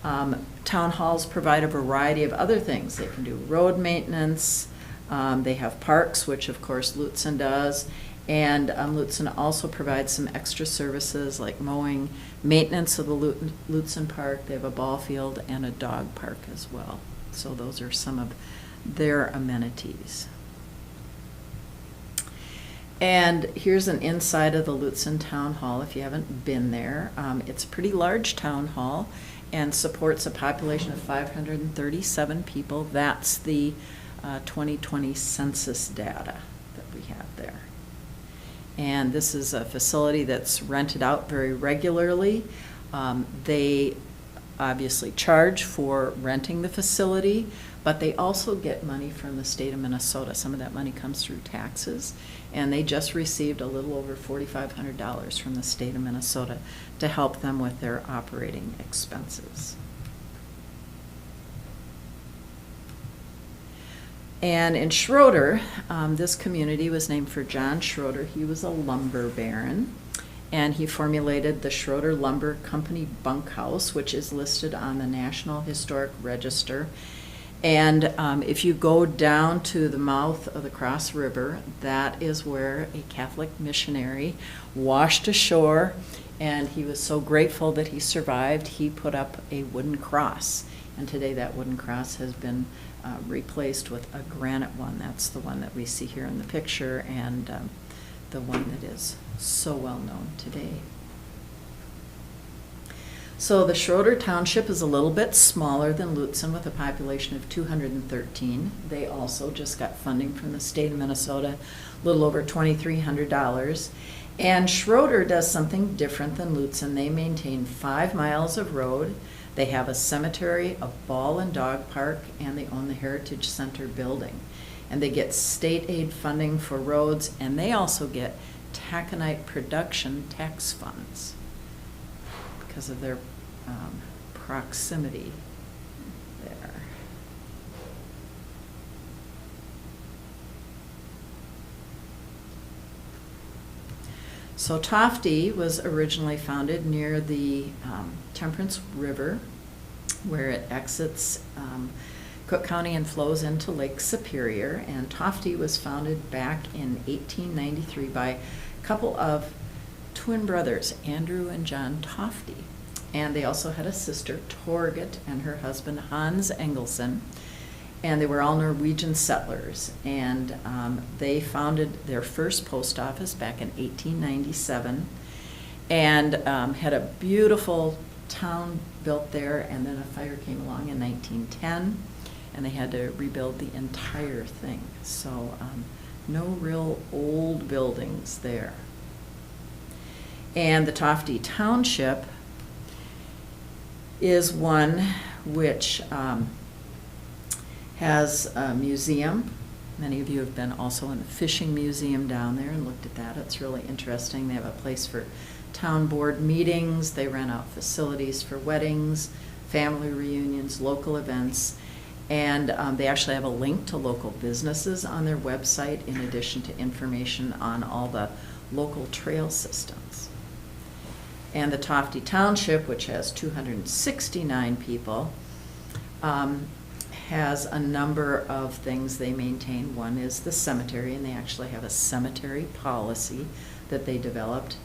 Town halls provide a variety of other things. They can do road maintenance. They have parks, which of course Lutzen does. And Lutzen also provides some extra services like mowing, maintenance of the Lutzen Park. They have a ball field and a dog park as well. So those are some of their amenities. And here's an inside of the Lutzen Town Hall if you haven't been there. It's a pretty large town hall and supports a population of 537 people. That's the 2020 census data that we have there. And this is a facility that's rented out very regularly. They obviously charge for renting the facility, but they also get money from the state of Minnesota. Some of that money comes through taxes, and they just received a little over $4,500 from the state of Minnesota to help them with their operating expenses. And in Schroeder, this community was named for John Schroeder. He was a lumber baron, and he formulated the Schroeder Lumber Company bunkhouse, which is listed on the National Historic Register. And if you go down to the mouth of the Cross River, that is where a Catholic missionary washed ashore, and he was so grateful that he survived, he put up a wooden cross. And today that wooden cross has been replaced with a granite one. That's the one that we see here in the picture, and the one that is so well known today. So the Schroeder Township is a little bit smaller than Lutzen with a population of 213. They also just got funding from the state of Minnesota, a little over $2,300. And Schroeder does something different than Lutzen. They maintain 5 miles of road. They have a cemetery, a ball and dog park, and they own the Heritage Center building. And they get state aid funding for roads, and they also get taconite production tax funds because of their proximity there. So Tofte was originally founded near the Temperance River, where it exits Cook County and flows into Lake Superior. And Tofte was founded back in 1893 by a couple of twin brothers, Andrew and John Tofte. And they also had a sister, Torget, and her husband, Hans Engelsen. And they were all Norwegian settlers. And they founded their first post office back in 1897 and had a beautiful town built there. And then a fire came along in 1910, and they had to rebuild the entire thing. So no real old buildings there. And the Tofte Township is one which has a museum. Many of you have been also in the fishing museum down there and looked at that. It's really interesting. They have a place for town board meetings. They rent out facilities for weddings, family reunions, local events. And they actually have a link to local businesses on their website in addition to information on all the local trail systems. And the Tofte Township, which has 269 people, has a number of things they maintain. One is the cemetery, and they actually have a cemetery policy that they developed.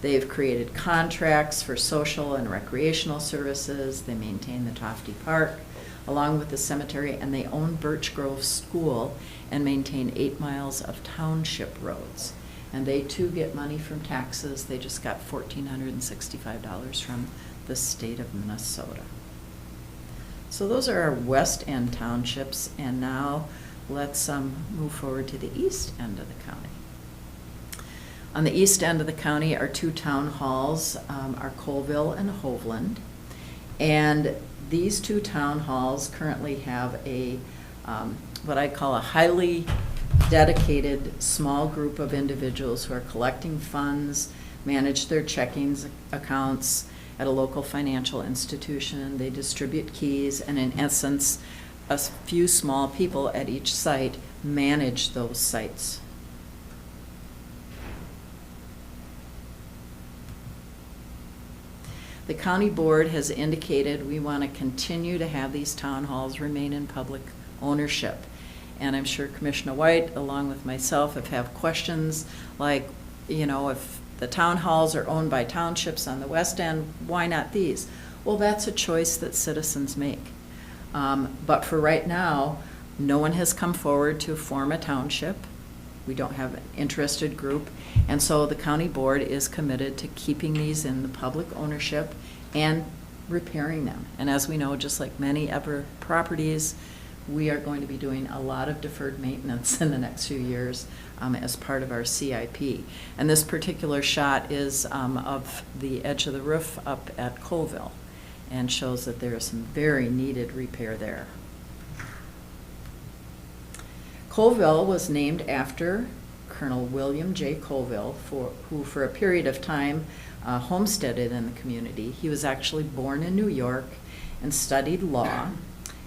They've created contracts for social and recreational services. They maintain the Tofte Park along with the cemetery, and they own Birch Grove School and maintain 8 miles of township roads. And they too get money from taxes. They just got $1,465 from the state of Minnesota. So those are our west end townships, and now let's move forward to the east end of the county. On the east end of the county, our 2 town halls are Colville and Hovland. And these 2 town halls currently have a what I call a highly dedicated small group of individuals who are collecting funds, manage their checking accounts at a local financial institution. They distribute keys, and in essence, a few small people at each site manage those sites. The county board has indicated we want to continue to have these town halls remain in public ownership. And I'm sure Commissioner White, along with myself, have questions like, if the town halls are owned by townships on the west end, why not these? Well, that's a choice that citizens make. But for right now, no one has come forward to form a township. We don't have an interested group. And so the county board is committed to keeping these in the public ownership and repairing them. And as we know, just like many other properties, we are going to be doing a lot of deferred maintenance in the next few years as part of our CIP. And this particular shot is of the edge of the roof up at Colville and shows that there is some very needed repair there. Colville was named after Colonel William J. Colville, who for a period of time homesteaded in the community. He was actually born in New York and studied law,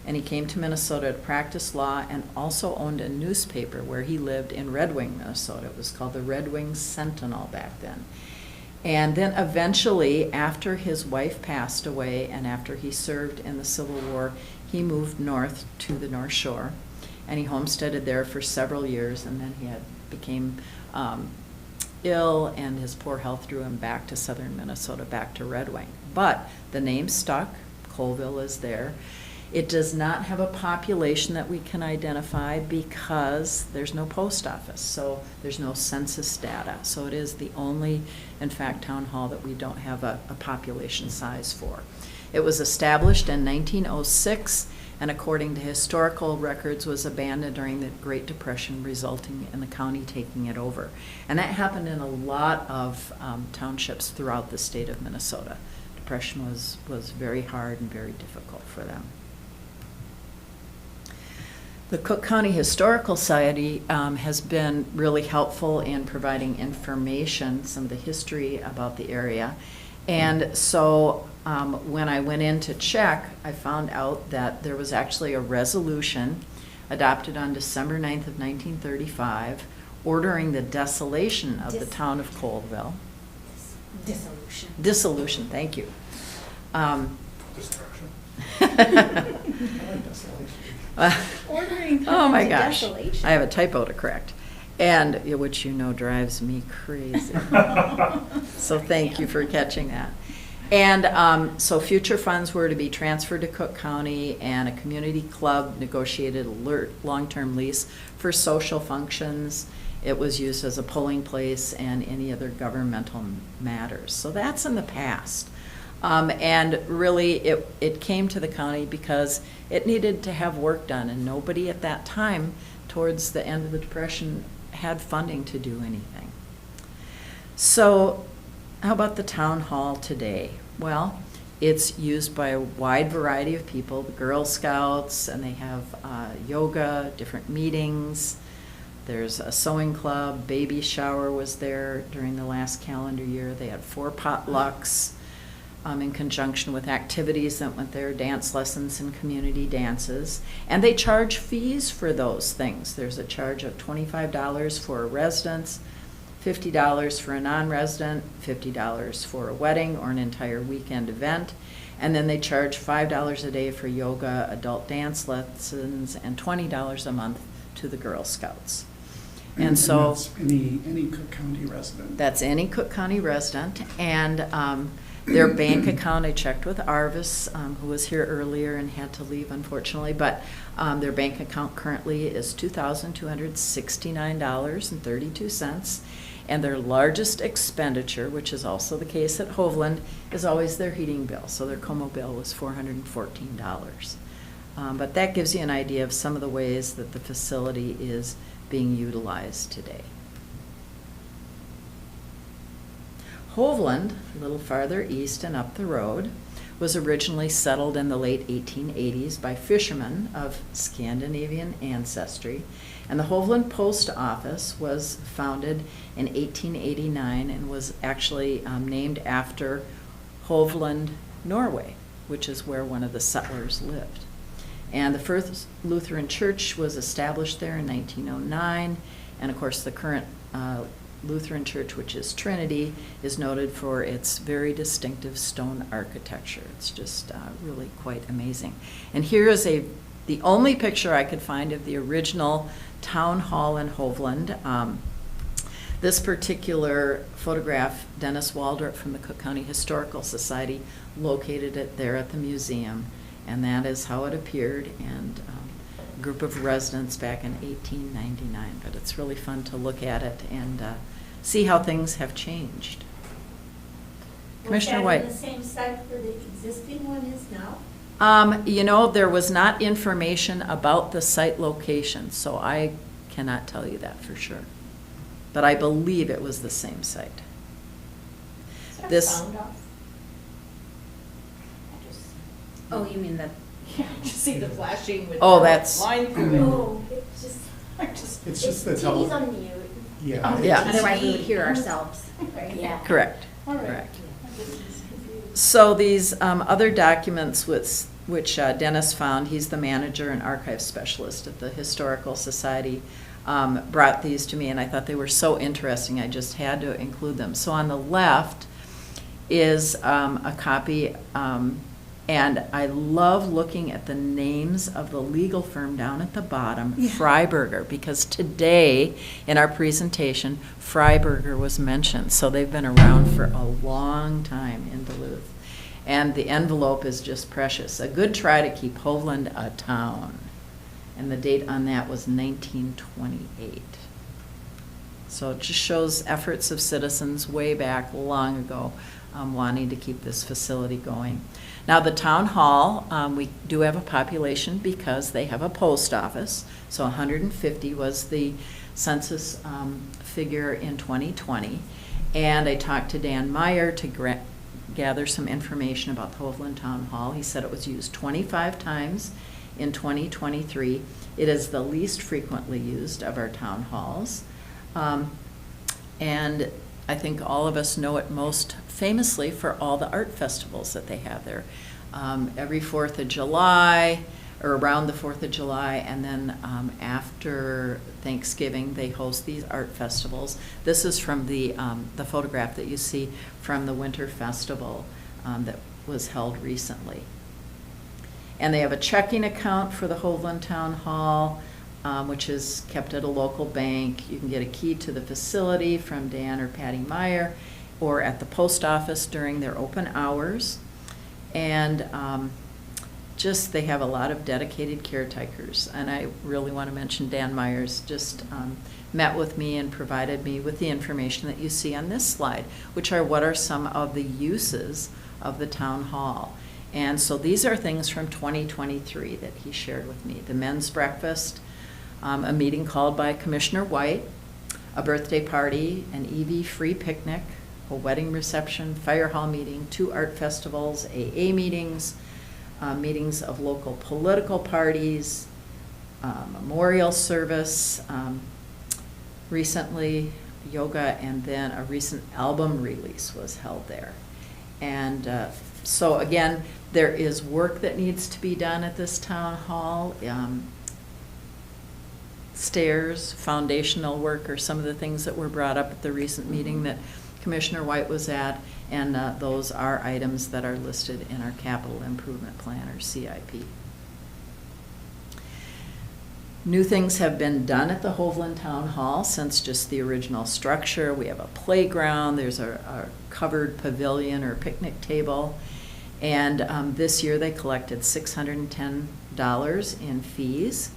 and he came to Minnesota to practice law and also owned a newspaper where he lived in Red Wing, Minnesota. It was called the Red Wing Sentinel back then. And then eventually, after his wife passed away and after he served in the Civil War, he moved north to the North Shore, and he homesteaded there for several years, and then he became ill, and his poor health drew him back to southern Minnesota, back to Red Wing. But the name stuck. Colville is there. It does not have a population that we can identify because there's no post office, so there's no census data. So it is the only, in fact, town hall that we don't have a population size for. It was established in 1906, and according to historical records, was abandoned during the Great Depression, resulting in the county taking it over. And that happened in a lot of townships throughout the state of Minnesota. Depression was very hard and very difficult for them. The Cook County Historical Society has been really helpful in providing information, some of the history about the area. And so when I went in to check, I found out that there was actually a resolution adopted on December 9th of 1935 ordering the desolation of the town of Colville. Dissolution, thank you. Destruction. Ordering Oh my to gosh, desolation. I have a typo to correct, and which drives me crazy. So thank you for catching that. And so future funds were to be transferred to Cook County, and a community club negotiated a long-term lease for social functions. It was used as a polling place and any other governmental matters. So that's in the past. And really, it came to the county because it needed to have work done, and nobody at that time, towards the end of the Depression, had funding to do anything. So how about the town hall today? Well, it's used by a wide variety of people, the Girl Scouts, and they have yoga, different meetings. There's a sewing club, baby shower was there during the last calendar year. They had 4 potlucks. In conjunction with activities that went there, dance lessons and community dances. And they charge fees for those things. There's a charge of $25 for residents, $50 for a non-resident, $50 for a wedding or an entire weekend event. And then they charge $5 a day for yoga, adult dance lessons, and $20 a month to the Girl Scouts. And so that's any Cook County resident. That's any Cook County resident. And their bank account, I checked with Arvis, who was here earlier and had to leave, unfortunately, but their bank account currently is $2,269.32, and their largest expenditure, which is also the case at Hovland, is always their heating bill. So their Como bill was $414. But that gives you an idea of some of the ways that the facility is being utilized today. Hovland, a little farther east and up the road, was originally settled in the late 1880s by fishermen of Scandinavian ancestry, and the Hovland Post Office was founded in 1889 and was actually named after Hovland, Norway, which is where one of the settlers lived. And the First Lutheran Church was established there in 1909, and of course the current Lutheran church, which is Trinity, is noted for its very distinctive stone architecture. It's just really quite amazing. And here is the only picture I could find of the original town hall in Hovland. This particular photograph, Dennis Waldrop from the Cook County Historical Society located it there at the museum, and that is how it appeared, and a group of residents back in 1899. But it's really fun to look at it and see how things have changed. Commissioner White. Was that on the same site where the existing one is now? You know, there was not information about the site location, so I cannot tell you that for sure. But I believe it was the same site. Is that This- sound off? Oh, you mean the, Yeah, just see the flashing with Oh, the that's- line through it. Oh, it just, It's just the TV's tele, on mute. yeah. Yeah. otherwise we would hear ourselves. Yeah. Correct. All right. Correct. I'm just confused. So these other documents which Dennis found, he's the manager and archive specialist at the Historical Society, brought these to me, and I thought they were so interesting, I just had to include them. So on the left is a copy, and I love looking at the names of the legal firm down at the bottom, Freiberger, because today in our presentation, Freiberger was mentioned. So they've been around for a long time in Duluth. And the envelope is just precious. A good try to keep Hovland a town. And the date on that was 1928. So it just shows efforts of citizens way back long ago wanting to keep this facility going. Now the town hall, we do have a population because they have a post office. So 150 was the census figure in 2020. And I talked to Dan Meyer to gather some information about the Hovland Town Hall. He said it was used 25 times in 2023. It is the least frequently used of our town halls. And I think all of us know it most famously for all the art festivals that they have there. Every 4th of July, or around the 4th of July, and then after Thanksgiving, they host these art festivals. This is from the photograph that you see from the Winter Festival that was held recently. And they have a checking account for the Hovland Town Hall, which is kept at a local bank. You can get a key to the facility from Dan or Patty Meyer, or at the post office during their open hours. And they have a lot of dedicated caretakers. And I really want to mention Dan Myers just met with me and provided me with the information that you see on this slide, which are what are some of the uses of the town hall. And so these are things from 2023 that he shared with me. The men's breakfast, a meeting called by Commissioner White, a birthday party, an EV free picnic, a wedding reception, fire hall meeting, 2 art festivals, AA meetings, meetings of local political parties, memorial service, recently yoga, and then a recent album release was held there. And so again, there is work that needs to be done at this town hall. Stairs, foundational work are some of the things that were brought up at the recent meeting that Commissioner White was at, and those are items that are listed in our capital improvement plan, or CIP. New things have been done at the Hovland Town Hall since just the original structure. We have a playground, there's a covered pavilion or picnic table, and this year they collected $610 in fees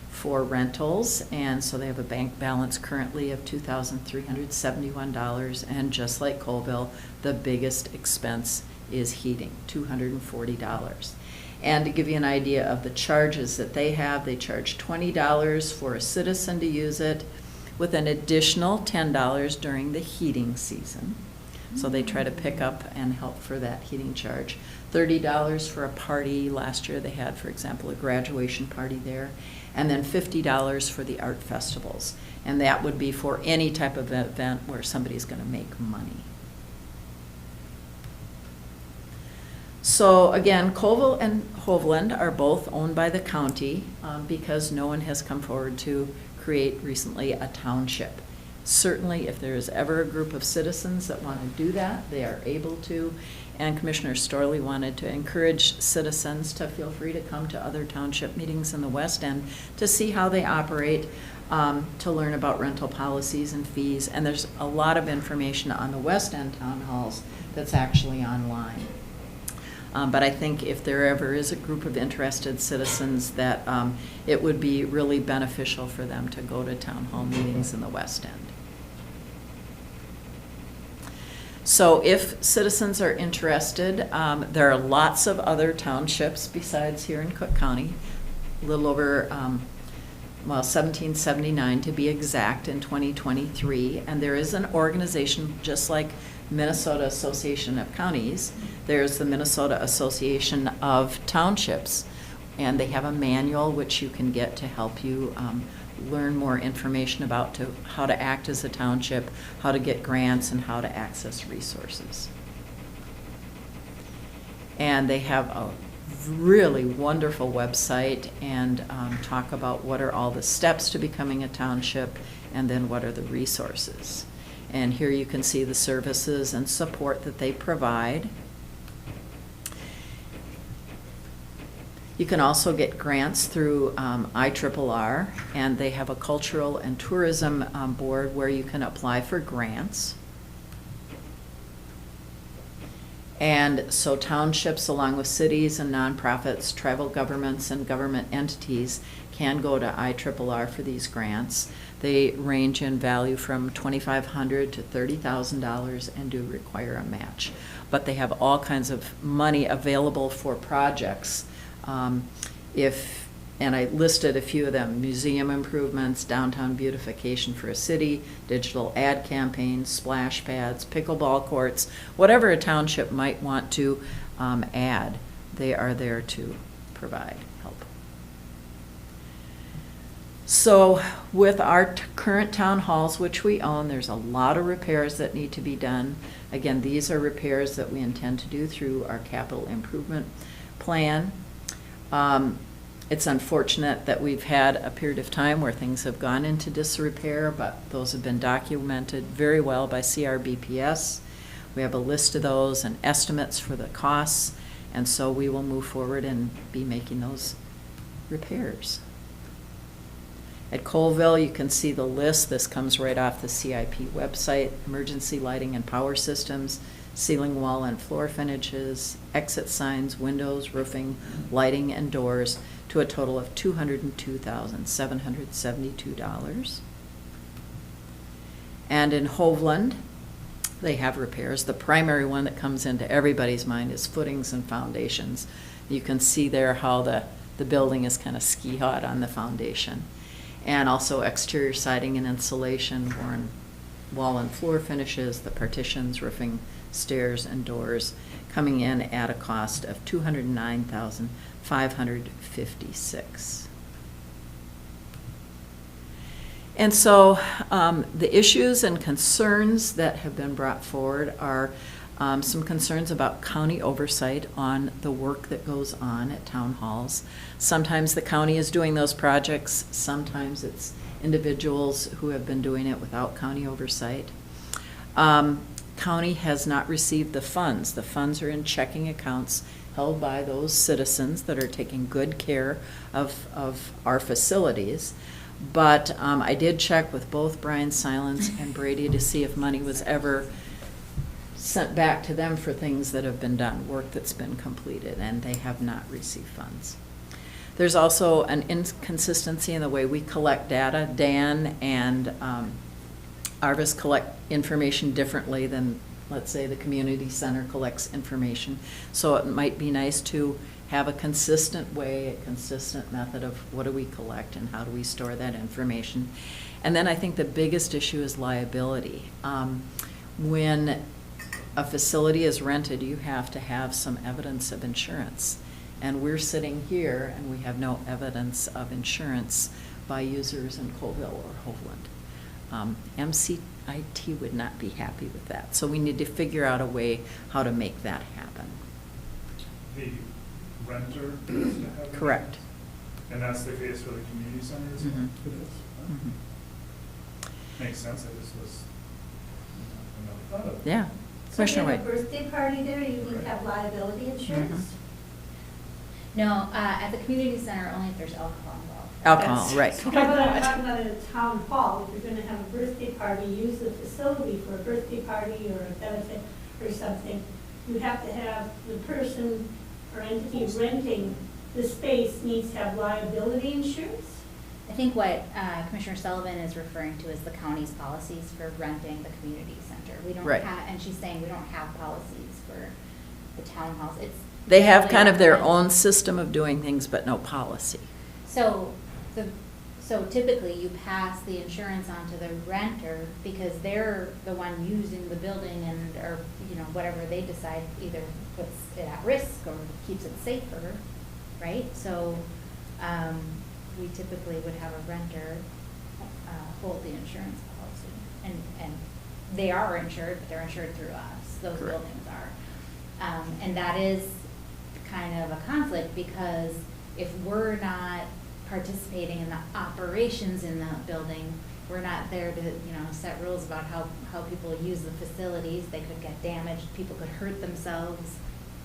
for rentals, and so they have a bank balance currently of $2,371, and just like Colville, the biggest expense is heating, $240. And to give you an idea of the charges that they have, they charge $20 for a citizen to use it, with an additional $10 during the heating season. So they try to pick up and help for that heating charge. $30 for a party. Last year they had, for example, a graduation party there. And then $50 for the art festivals. And that would be for any type of event where somebody's going to make money. So again, Colville and Hovland are both owned by the county because no one has come forward to create recently a township. Certainly, if there is ever a group of citizens that want to do that, they are able to. And Commissioner Storley wanted to encourage citizens to feel free to come to other township meetings in the West End to see how they operate, to learn about rental policies and fees. And there's a lot of information on the West End town halls that's actually online. But I think if there ever is a group of interested citizens, that it would be really beneficial for them to go to town hall meetings in the West End. So if citizens are interested, there are lots of other townships besides here in Cook County, a little over, 1779 to be exact in 2023. And there is an organization just like Minnesota Association of Counties. There's the Minnesota Association of Townships, and they have a manual which you can get to help you learn more information about how to act as a township, how to get grants, and how to access resources. And they have a really wonderful website and talk about what are all the steps to becoming a township, and then what are the resources. And here you can see the services and support that they provide. You can also get grants through IRRR, and they have a cultural and tourism board where you can apply for grants. And so townships, along with cities and nonprofits, tribal governments, and government entities can go to IRRR for these grants. They range in value from $2,500 to $30,000 and do require a match. But they have all kinds of money available for projects. And I listed a few of them: museum improvements, downtown beautification for a city, digital ad campaigns, splash pads, pickleball courts, whatever a township might want to add, they are there to provide help. So with our current town halls, which we own, there's a lot of repairs that need to be done. Again, these are repairs that we intend to do through our capital improvement plan. It's unfortunate that we've had a period of time where things have gone into disrepair, but those have been documented very well by CRBPS. We have a list of those and estimates for the costs, and so we will move forward and be making those repairs. At Colville, you can see the list. This comes right off the CIP website: emergency lighting and power systems, ceiling, wall, and floor finishes, exit signs, windows, roofing, lighting, and doors, to a total of $202,772. And in Hovland, they have repairs. The primary one that comes into everybody's mind is footings and foundations. You can see there how the building is kind of ski hot on the foundation. And also exterior siding and insulation, worn wall and floor finishes, the partitions, roofing, stairs, and doors, coming in at a cost of $209,556. And so the issues and concerns that have been brought forward are some concerns about county oversight on the work that goes on at town halls. Sometimes the county is doing those projects, sometimes it's individuals who have been doing it without county oversight. County has not received the funds. The funds are in checking accounts held by those citizens that are taking good care of our facilities. But I did check with both Brian Silence and Brady to see if money was ever sent back to them for things that have been done, work that's been completed, and they have not received funds. There's also an inconsistency in the way we collect data. Dan and Arvis collect information differently than, let's say, the community center collects information. So it might be nice to have a consistent way, a consistent method of what do we collect and how do we store that information. And then I think the biggest issue is liability. When a facility is rented, you have to have some evidence of insurance. And we're sitting here and we have no evidence of insurance by users in Colville or Hovland. MCIT would not be happy with that. So we need to figure out a way how to make that happen. The renter has to have Correct. insurance? And that's the case for the community centers? Mhm. It is. Mhm. makes sense, I just was, I never thought of it. Yeah. So if you Commissioner have a White. birthday party there, you need to have liability insurance? No, at the community center, only if there's alcohol involved. Alcohol, right. How about I'm talking about at a town hall, if you're gonna have a birthday party, use the facility for a birthday party or a benefit or something, you have to have the person or entity renting the space needs to have liability insurance? I think what Commissioner Sullivan is referring to is the county's policies for renting the community center. We don't Right. have, and she's saying we don't have policies for the town halls. It's They have generally kind of their up to- own system of doing things, but no policy. So typically you pass the insurance on to the renter because they're the one using the building and, or, you know, whatever they decide either puts it at risk or keeps it safer, right? So, we typically would have a renter, hold the insurance policy. And they are insured, but they're insured through us, those Correct. buildings are. And that is kind of a conflict because if we're not participating in the operations in that building, we're not there to, you know, set rules about how people use the facilities. They could get damaged, people could hurt themselves,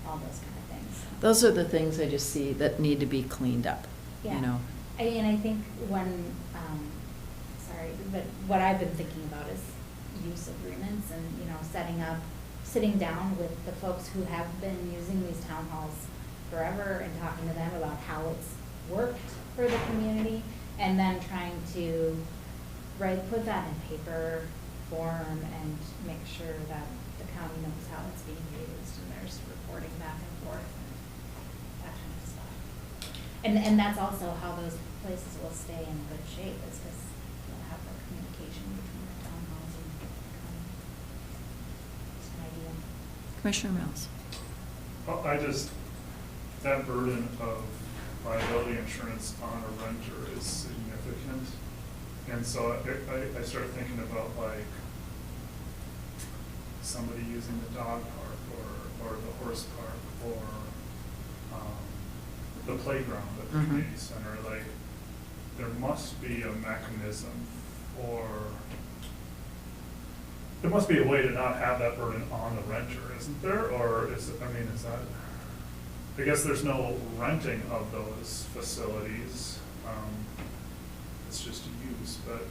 all those kind of things. Those are the things I just see that need to be cleaned up, you Yeah. know? And I think when, sorry, but what I've been thinking about is use agreements and, you know, sitting down with the folks who have been using these town halls forever and talking to them about how it's worked for the community, and then trying to, put that in paper form and make sure that the county knows how it's being used and there's reporting back and forth and that kind of stuff. And that's also how those places will stay in good shape, is because you'll have the communication between the town halls and the county. It's an idea. Commissioner Mills. Well, that burden of liability insurance on a renter is significant. And so I start thinking about like somebody using the dog park or the horse park or the playground at the Mhm. community center. Like, there must be a mechanism there must be a way to not have that burden on the renter, isn't there? Or is that, I guess there's no renting of those facilities. It's just a use, but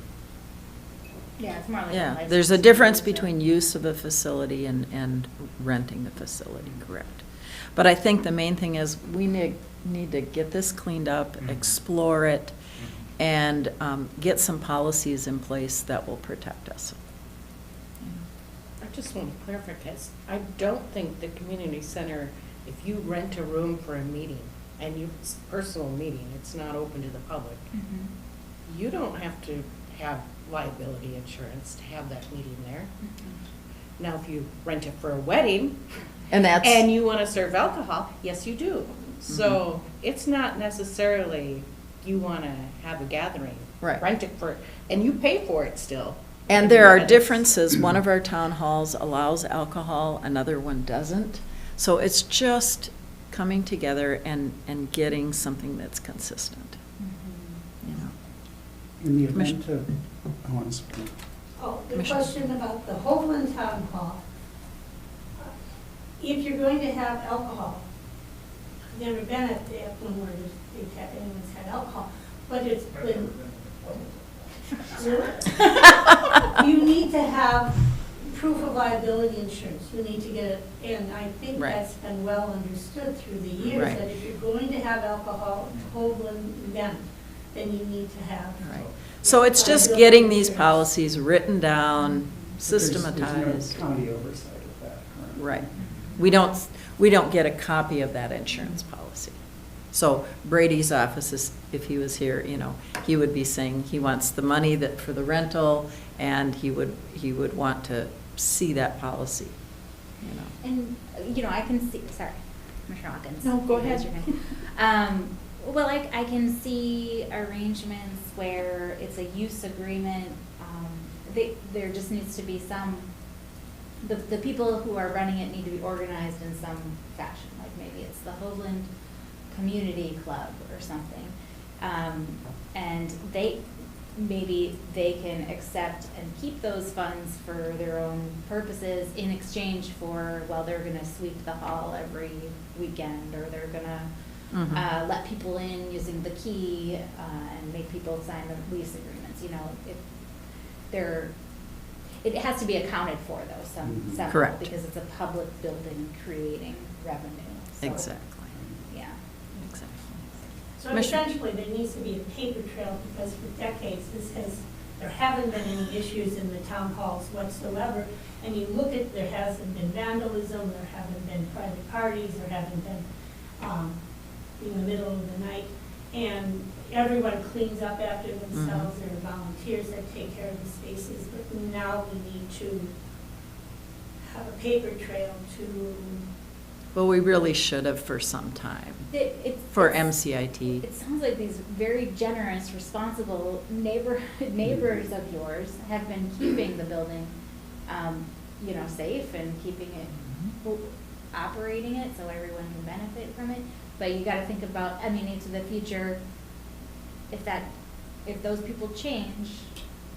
Yeah, it's more like a Yeah, license. there's a difference between use of a facility and renting the facility, correct. But I think the main thing is we need to get this cleaned up, Mhm. explore it, and get some policies in place that will protect us. I just want to clarify, because I don't think the community center, if you rent a room for a meeting, and it's a personal meeting, it's not open to the public, Mhm. you don't have to have liability insurance to have that meeting there. Mhm. Now, if you rent it for a wedding, And that's, and you want to serve alcohol, yes, you do. So it's not necessarily you want to have a gathering. Right. Rent it for, and you pay for it still. and there are differences. One of our town halls allows alcohol, another one doesn't. So it's just coming together and getting something that's consistent, Mhm. you know? In the event Commissioner- of, oh, I'm sorry. Oh, the Commissioner. question about the Hoagland Town Hall. If you're going to have alcohol, I've never been at one where anyone's had alcohol, but it's been, really? You need to have proof of liability insurance. You need to get it, and I think Right. that's been well understood through the years, Right. that if you're going to have alcohol at the Hoagland event, then you need to have. Right. So it's just getting these policies written down, systematized. There's no county oversight of that currently. Right. We don't get a copy of that insurance policy. So Brady's office is, if he was here, you know, he would be saying he wants the money that, for the rental, and he would want to see that policy, you know. And, you know, I can see, sorry, Commissioner Hawkins. No, go ahead. Raise your hand. Well, I can see arrangements where it's a use agreement. There just needs to be some, the people who are running it need to be organized in some fashion. Like maybe it's the Hoagland Community Club or something. And maybe they can accept and keep those funds for their own purposes in exchange for, well, they're gonna sweep the hall every weekend, or they're gonna let people in using the key, and make people sign the lease agreements, you know, it has to be accounted for though, somehow, Correct. because it's a public building creating revenue, so. Exactly, Yeah. exactly. So Commissioner- essentially, there needs to be a paper trail, because for decades, there haven't been any issues in the town halls whatsoever. And you look at, there hasn't been vandalism, there haven't been private parties, there haven't been, in the middle of the night. And everyone cleans up after themselves, there are volunteers that take care of the spaces, but now we need to have a paper trail to, Well, we really should have for some time, for MCIT. It sounds like these very generous, responsible neighbors of yours have been keeping the building, you know, safe and keeping it, operating it so everyone can benefit from it. But you gotta think about, I mean, into the future, if those people change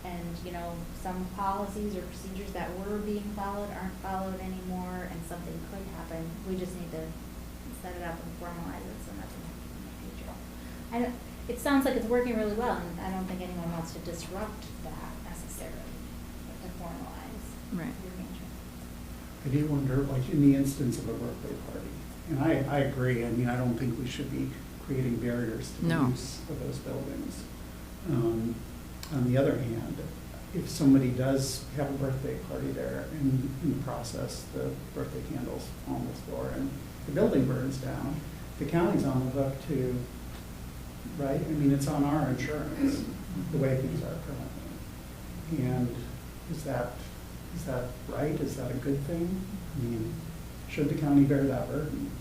and, you know, some policies or procedures that were being followed aren't followed anymore and something could happen, we just need to set it up and formalize it so nothing happens in the future. It sounds like it's working really well, and I don't think anyone wants to disrupt that necessarily, but to formalize Right. your arrangement. I do wonder, like, in the instance of a birthday party, and I agree, I mean, I don't think we should be creating barriers to the No. use of those buildings. On the other hand, if somebody does have a birthday party there, and in the process, the birthday candles on the floor, and the building burns down, the county's on the hook to, right? I mean, it's on our insurance, the way things are currently. And is that right? Is that a good thing? I mean, should the county bear that burden?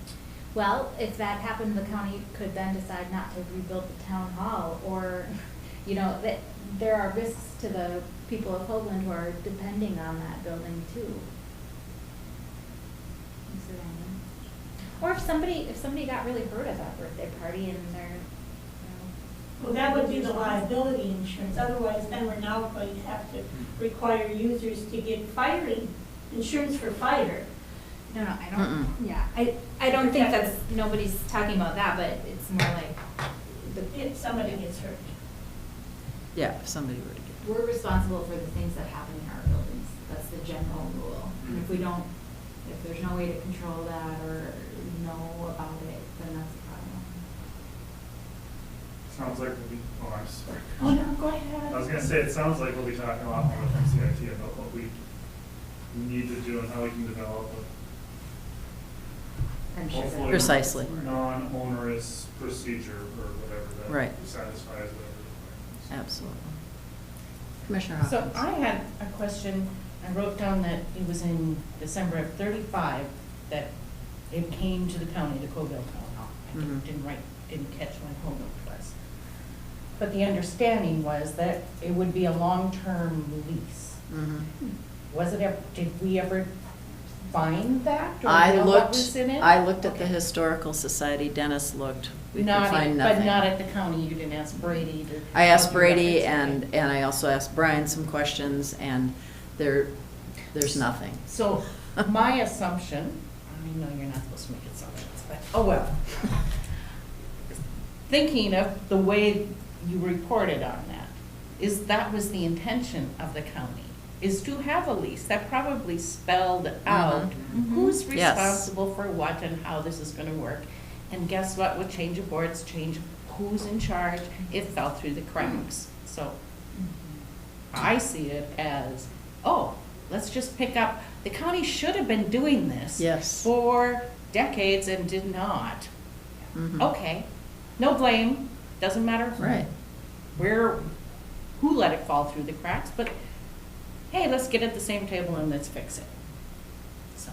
Well, if that happened, the county could then decide not to rebuild the town hall, or, you know, that there are risks to the people of Hoagland who are depending on that building too. You see what I mean? Or if somebody got really hurt at that birthday party and they're, you know. well, that would be the liability insurance. Otherwise, then we're now going to have to require users to get insurance for fire. No, I don't, yeah, I don't think that's, nobody's talking about that, but it's more like, If somebody gets hurt. Yeah, if somebody were to get. we're responsible for the things that happen in our buildings. That's the general rule. And if there's no way to control that or know about it, then that's a problem. Sounds like we'll be, oh, I'm sorry. Oh, no, go ahead. I was gonna say, it sounds like we'll be talking a lot more with MCIT about what we need to do and how we can develop I'm a sure hopefully that. Precisely. non-onerous procedure or whatever that Right. satisfies whatever requirements. Absolutely. Commissioner So Hopkins. I had a question. I wrote down that it was in December of 35 that it came to the county, the Coville Town Hall. I didn't catch when home it was. But the understanding was that it would be a long-term lease. Was it ever, did we ever find that? Or know what was in it? I looked at the Okay. Historical Society, Dennis looked, we could Not, find but nothing. not at the county, you didn't ask Brady to. I asked help you Brady reference it. and I also asked Brian some questions, and there's nothing. So my assumption, I know you're not supposed to make assumptions, but, oh well. Thinking of the way you reported on that, that was the intention of the county, is to have a lease that probably spelled out who's Yes. responsible for what and how this is gonna work. And guess what, with change of boards, change who's in charge, it fell through the cracks. So I see it as, oh, let's just pick up, the county should have been doing this Yes. for decades and did not. Okay, no blame, doesn't matter Right. who let it fall through the cracks, but hey, let's get at the same table and let's fix it. So,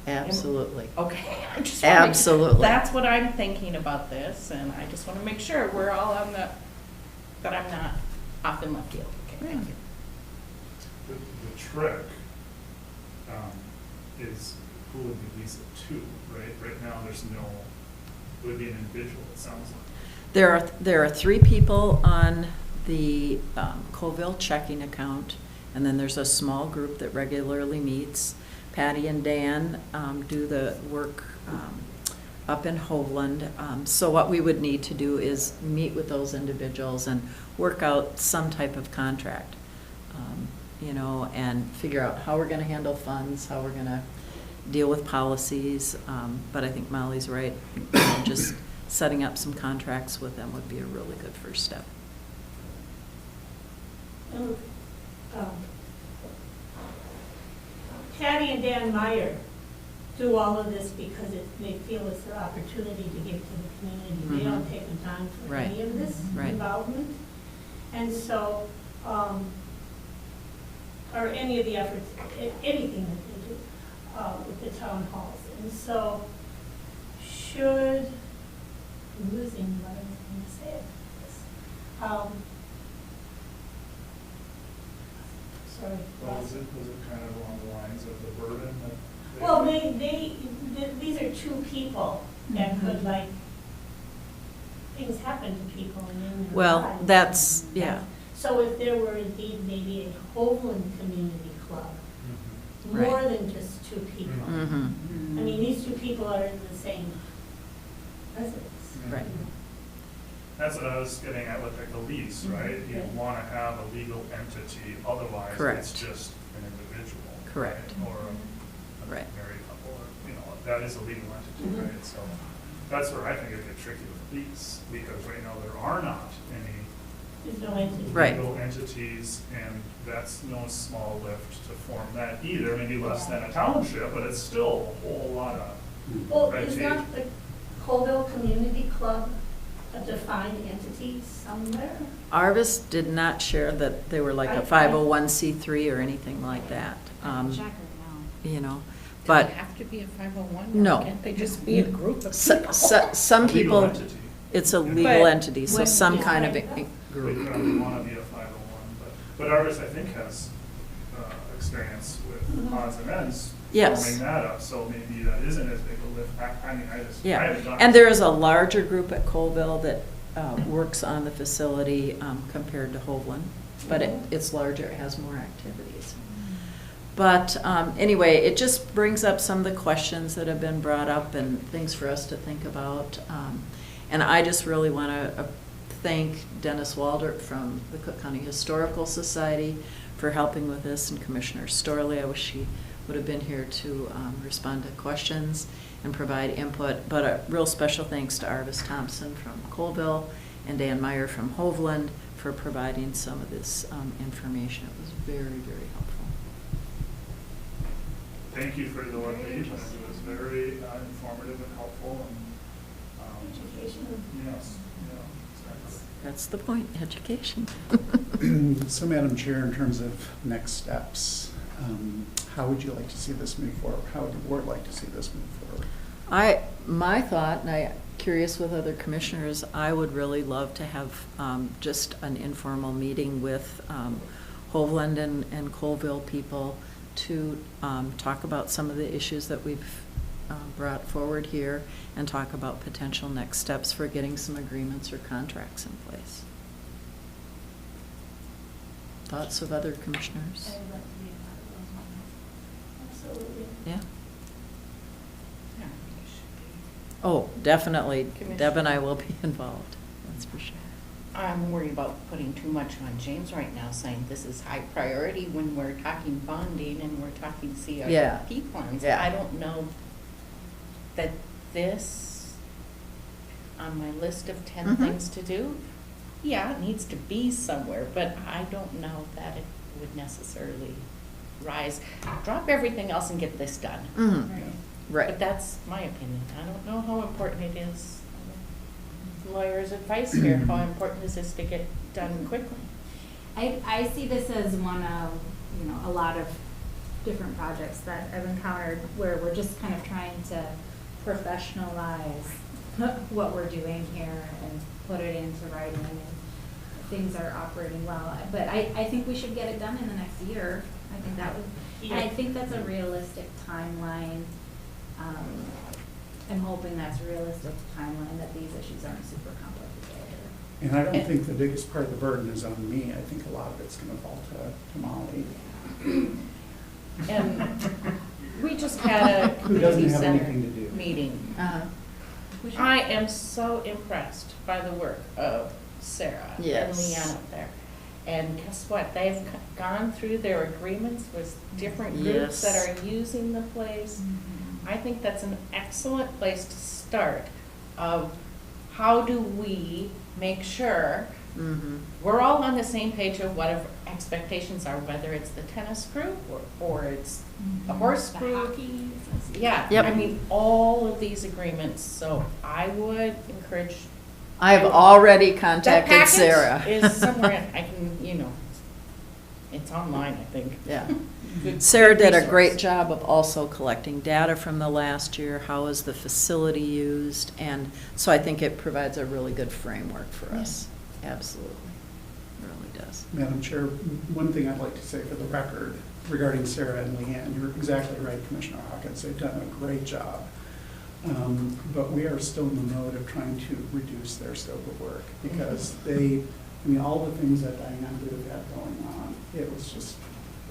Absolutely. okay, I just wanna make- Absolutely. That's what I'm thinking about this, and I just wanna make sure we're all on that I'm not off in left field. Okay, thank you. The trick is who would we lease it to, right? Right now, it would be an individual, it sounds like. There are 3 people on the Colville checking account, and then there's a small group that regularly meets. Patty and Dan do the work up in Hovland. So what we would need to do is meet with those individuals and work out some type of contract, you know, and figure out how we're going to handle funds, how we're going to deal with policies. But I think Molly's right. You know, just setting up some contracts with them would be a really good first step. Patty and Dan Meyer do all of this because they feel it's their opportunity to give to the community. They don't take a dime for Right. any of this Right. involvement. And so, or any of the efforts, anything that they do with the town halls. And so, I'm losing what I was going to say about this. Sorry. Well, was it kind of along the lines of the burden that? Well, these are two people that could, like, things happen to people in their Well, lives. that's, yeah. So if there were indeed maybe a Hoagland Community Club, Right. more than just two people. Mm-hmm. I mean, these two people are in the same residence. Right. That's what I was getting at with like the lease, right? You Yeah. want to have a legal entity, otherwise Correct. it's just an individual. Correct. right? Or a Right. married couple, or, you know, that is a legal entity, Mhm. right? So that's where I think it gets tricky with lease, because right now there are not any There's no entity. Right. legal entities, and that's no small lift to form that either, maybe less than a township, but it's still a whole lot of Well, red is tape. not the Colville Community Club a defined entity somewhere? Arvis did not share that they were like a I- 501c3 or anything like that. You know, but Do they have to be a 501? No. Can't they just be a group of some people? some A legal people, entity. it's a legal But entity, so when- some yeah. kind of We group. probably want to be a 501, but Arvis, I think, has experience with odds and ends Yes. forming that up, so maybe that isn't as big a lift. I mean, I Yeah, haven't done and it. there is a larger group at Colville that works on the facility compared to Hovland, but it's larger, it has more activities. But anyway, it just brings up some of the questions that have been brought up and things for us to think about. And I just really want to thank Dennis Waldrop from the Cook County Historical Society for helping with this, and Commissioner Storley. I wish she would have been here to respond to questions and provide input. But a real special thanks to Arvis Thompson from Colville and Dan Meyer from Hovland for providing some of this information. It was very, very helpful. Thank you for the work that you've done. It was very informative and helpful, and Educational. yes, yeah, exactly. That's the point, education. So, Madam Chair, in terms of next steps, how would you like to see this move forward? How would the board like to see this move forward? My thought, and I'm curious with other commissioners, I would really love to have just an informal meeting with Hovland and Colville people to talk about some of the issues that we've brought forward here and talk about potential next steps for getting some agreements or contracts in place. Thoughts of other commissioners? I would like to be a part of those meetings. Absolutely. Yeah? Yeah, I think it should be. Oh, definitely. Commissioner. Deb and I will be involved, that's for sure. I'm worried about putting too much on James right now, saying this is high priority when we're talking bonding and we're talking Yeah. CRP plans. Yeah. I don't know that this, on my list of 10 Mhm. things to do, yeah, it needs to be somewhere, but I don't know that it would necessarily rise. Drop everything else and get this done. Mhm. But Right. that's my opinion. I don't know how important it is. Lawyer's advice here, how important is this to get done quickly? I see this as one of, a lot of different projects that I've encountered where we're just kind of trying to professionalize what we're doing here and put it into writing, and things are operating well. But I think we should get it done in the next year. I think that would, and I think that's a realistic timeline. I'm hoping that's a realistic timeline, that these issues aren't super complicated. And I don't think the biggest part of the burden is on me. I think a lot of it's going to fall to Molly. And we just had a Who doesn't community have center anything to do. meeting. Uh-huh. I am so impressed by the work of Sarah and Yes. Leanne up there. And guess what? They've gone through their agreements with different groups that Yes. are using the place. I think that's an excellent place to start of how do we make sure Mhm. we're all on the same page of whatever expectations are, whether it's the tennis group or it's a horse The group. hockey. Yeah, Yep. I mean, all of these agreements, so I would encourage. I have already That contacted packet Sarah. is somewhere, I can, it's online, I think. Yeah. Good- Sarah good did a resource. great job of also collecting data from the last year, how is the facility used, and so I think it provides a really good framework for us. Absolutely, It really does. Madam Chair, one thing I'd like to say for the record regarding Sarah and Leanne, you're exactly right, Commissioner Hawkins, they've done a great job. But we are still in the mode of trying to reduce their scope of work because all the things that Diane would have had going on, it was just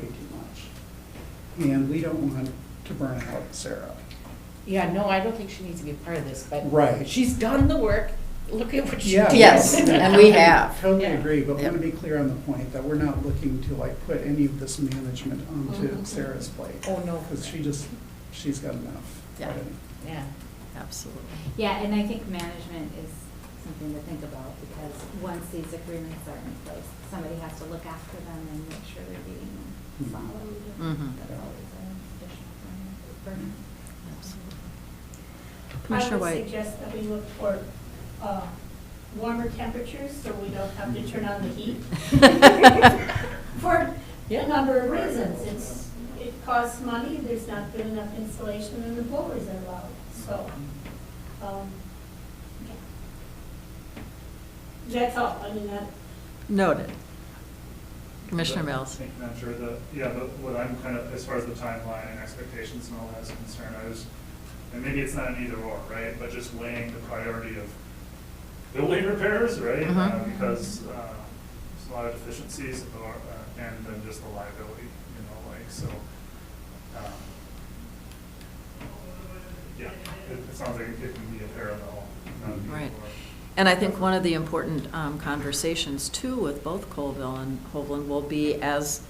way too much. And we don't want to burn out Sarah. Yeah, no, I don't think she needs to be part of this, but. Right. She's done the work, look at what she Yeah. did. Yes, and we have. Totally Yeah. agree, but I want Yep. to be clear on the point that we're not looking to put any of this management onto Mhm. Sarah's plate. Oh, no. Because she's got enough. Yeah. already. Yeah. Absolutely. Yeah, and I think management is something to think about, because once these agreements are in place, somebody has to look after them and make sure they're being followed. Mhm. That's always an additional burden. Absolutely. Commissioner I would White. suggest that we look for warmer temperatures so we don't have to turn on the heat. For a number of reasons. It costs money, there's not good enough insulation, and the blowers are loud. So, that's all. I mean, that. Noted. Commissioner But I Mills. think, I'm sure what I'm kind of, as far as the timeline and expectations and all that is concerned, and maybe it's not an either or, right? But just weighing the priority of building repairs, right? Mhm. Because there's a lot of deficiencies and then just the liability, so. Yeah, it sounds like it can be a parallel, not an either Right. or. And I think one of the important conversations too with both Colville and Hovland will be as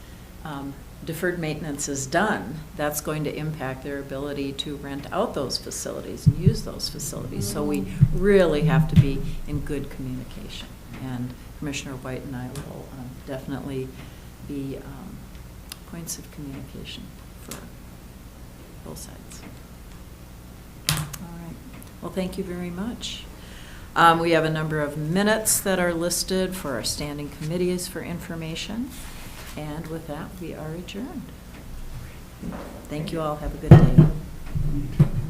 deferred maintenance is done, that's going to impact their ability to rent out those facilities and use those facilities. So we really have to be in good communication. And Commissioner White and I will definitely be points of communication for both sides. All right. Well, thank you very much. We have a number of minutes that are listed for our standing committees for information. And with that, we are adjourned. Thank you all. Have a good day.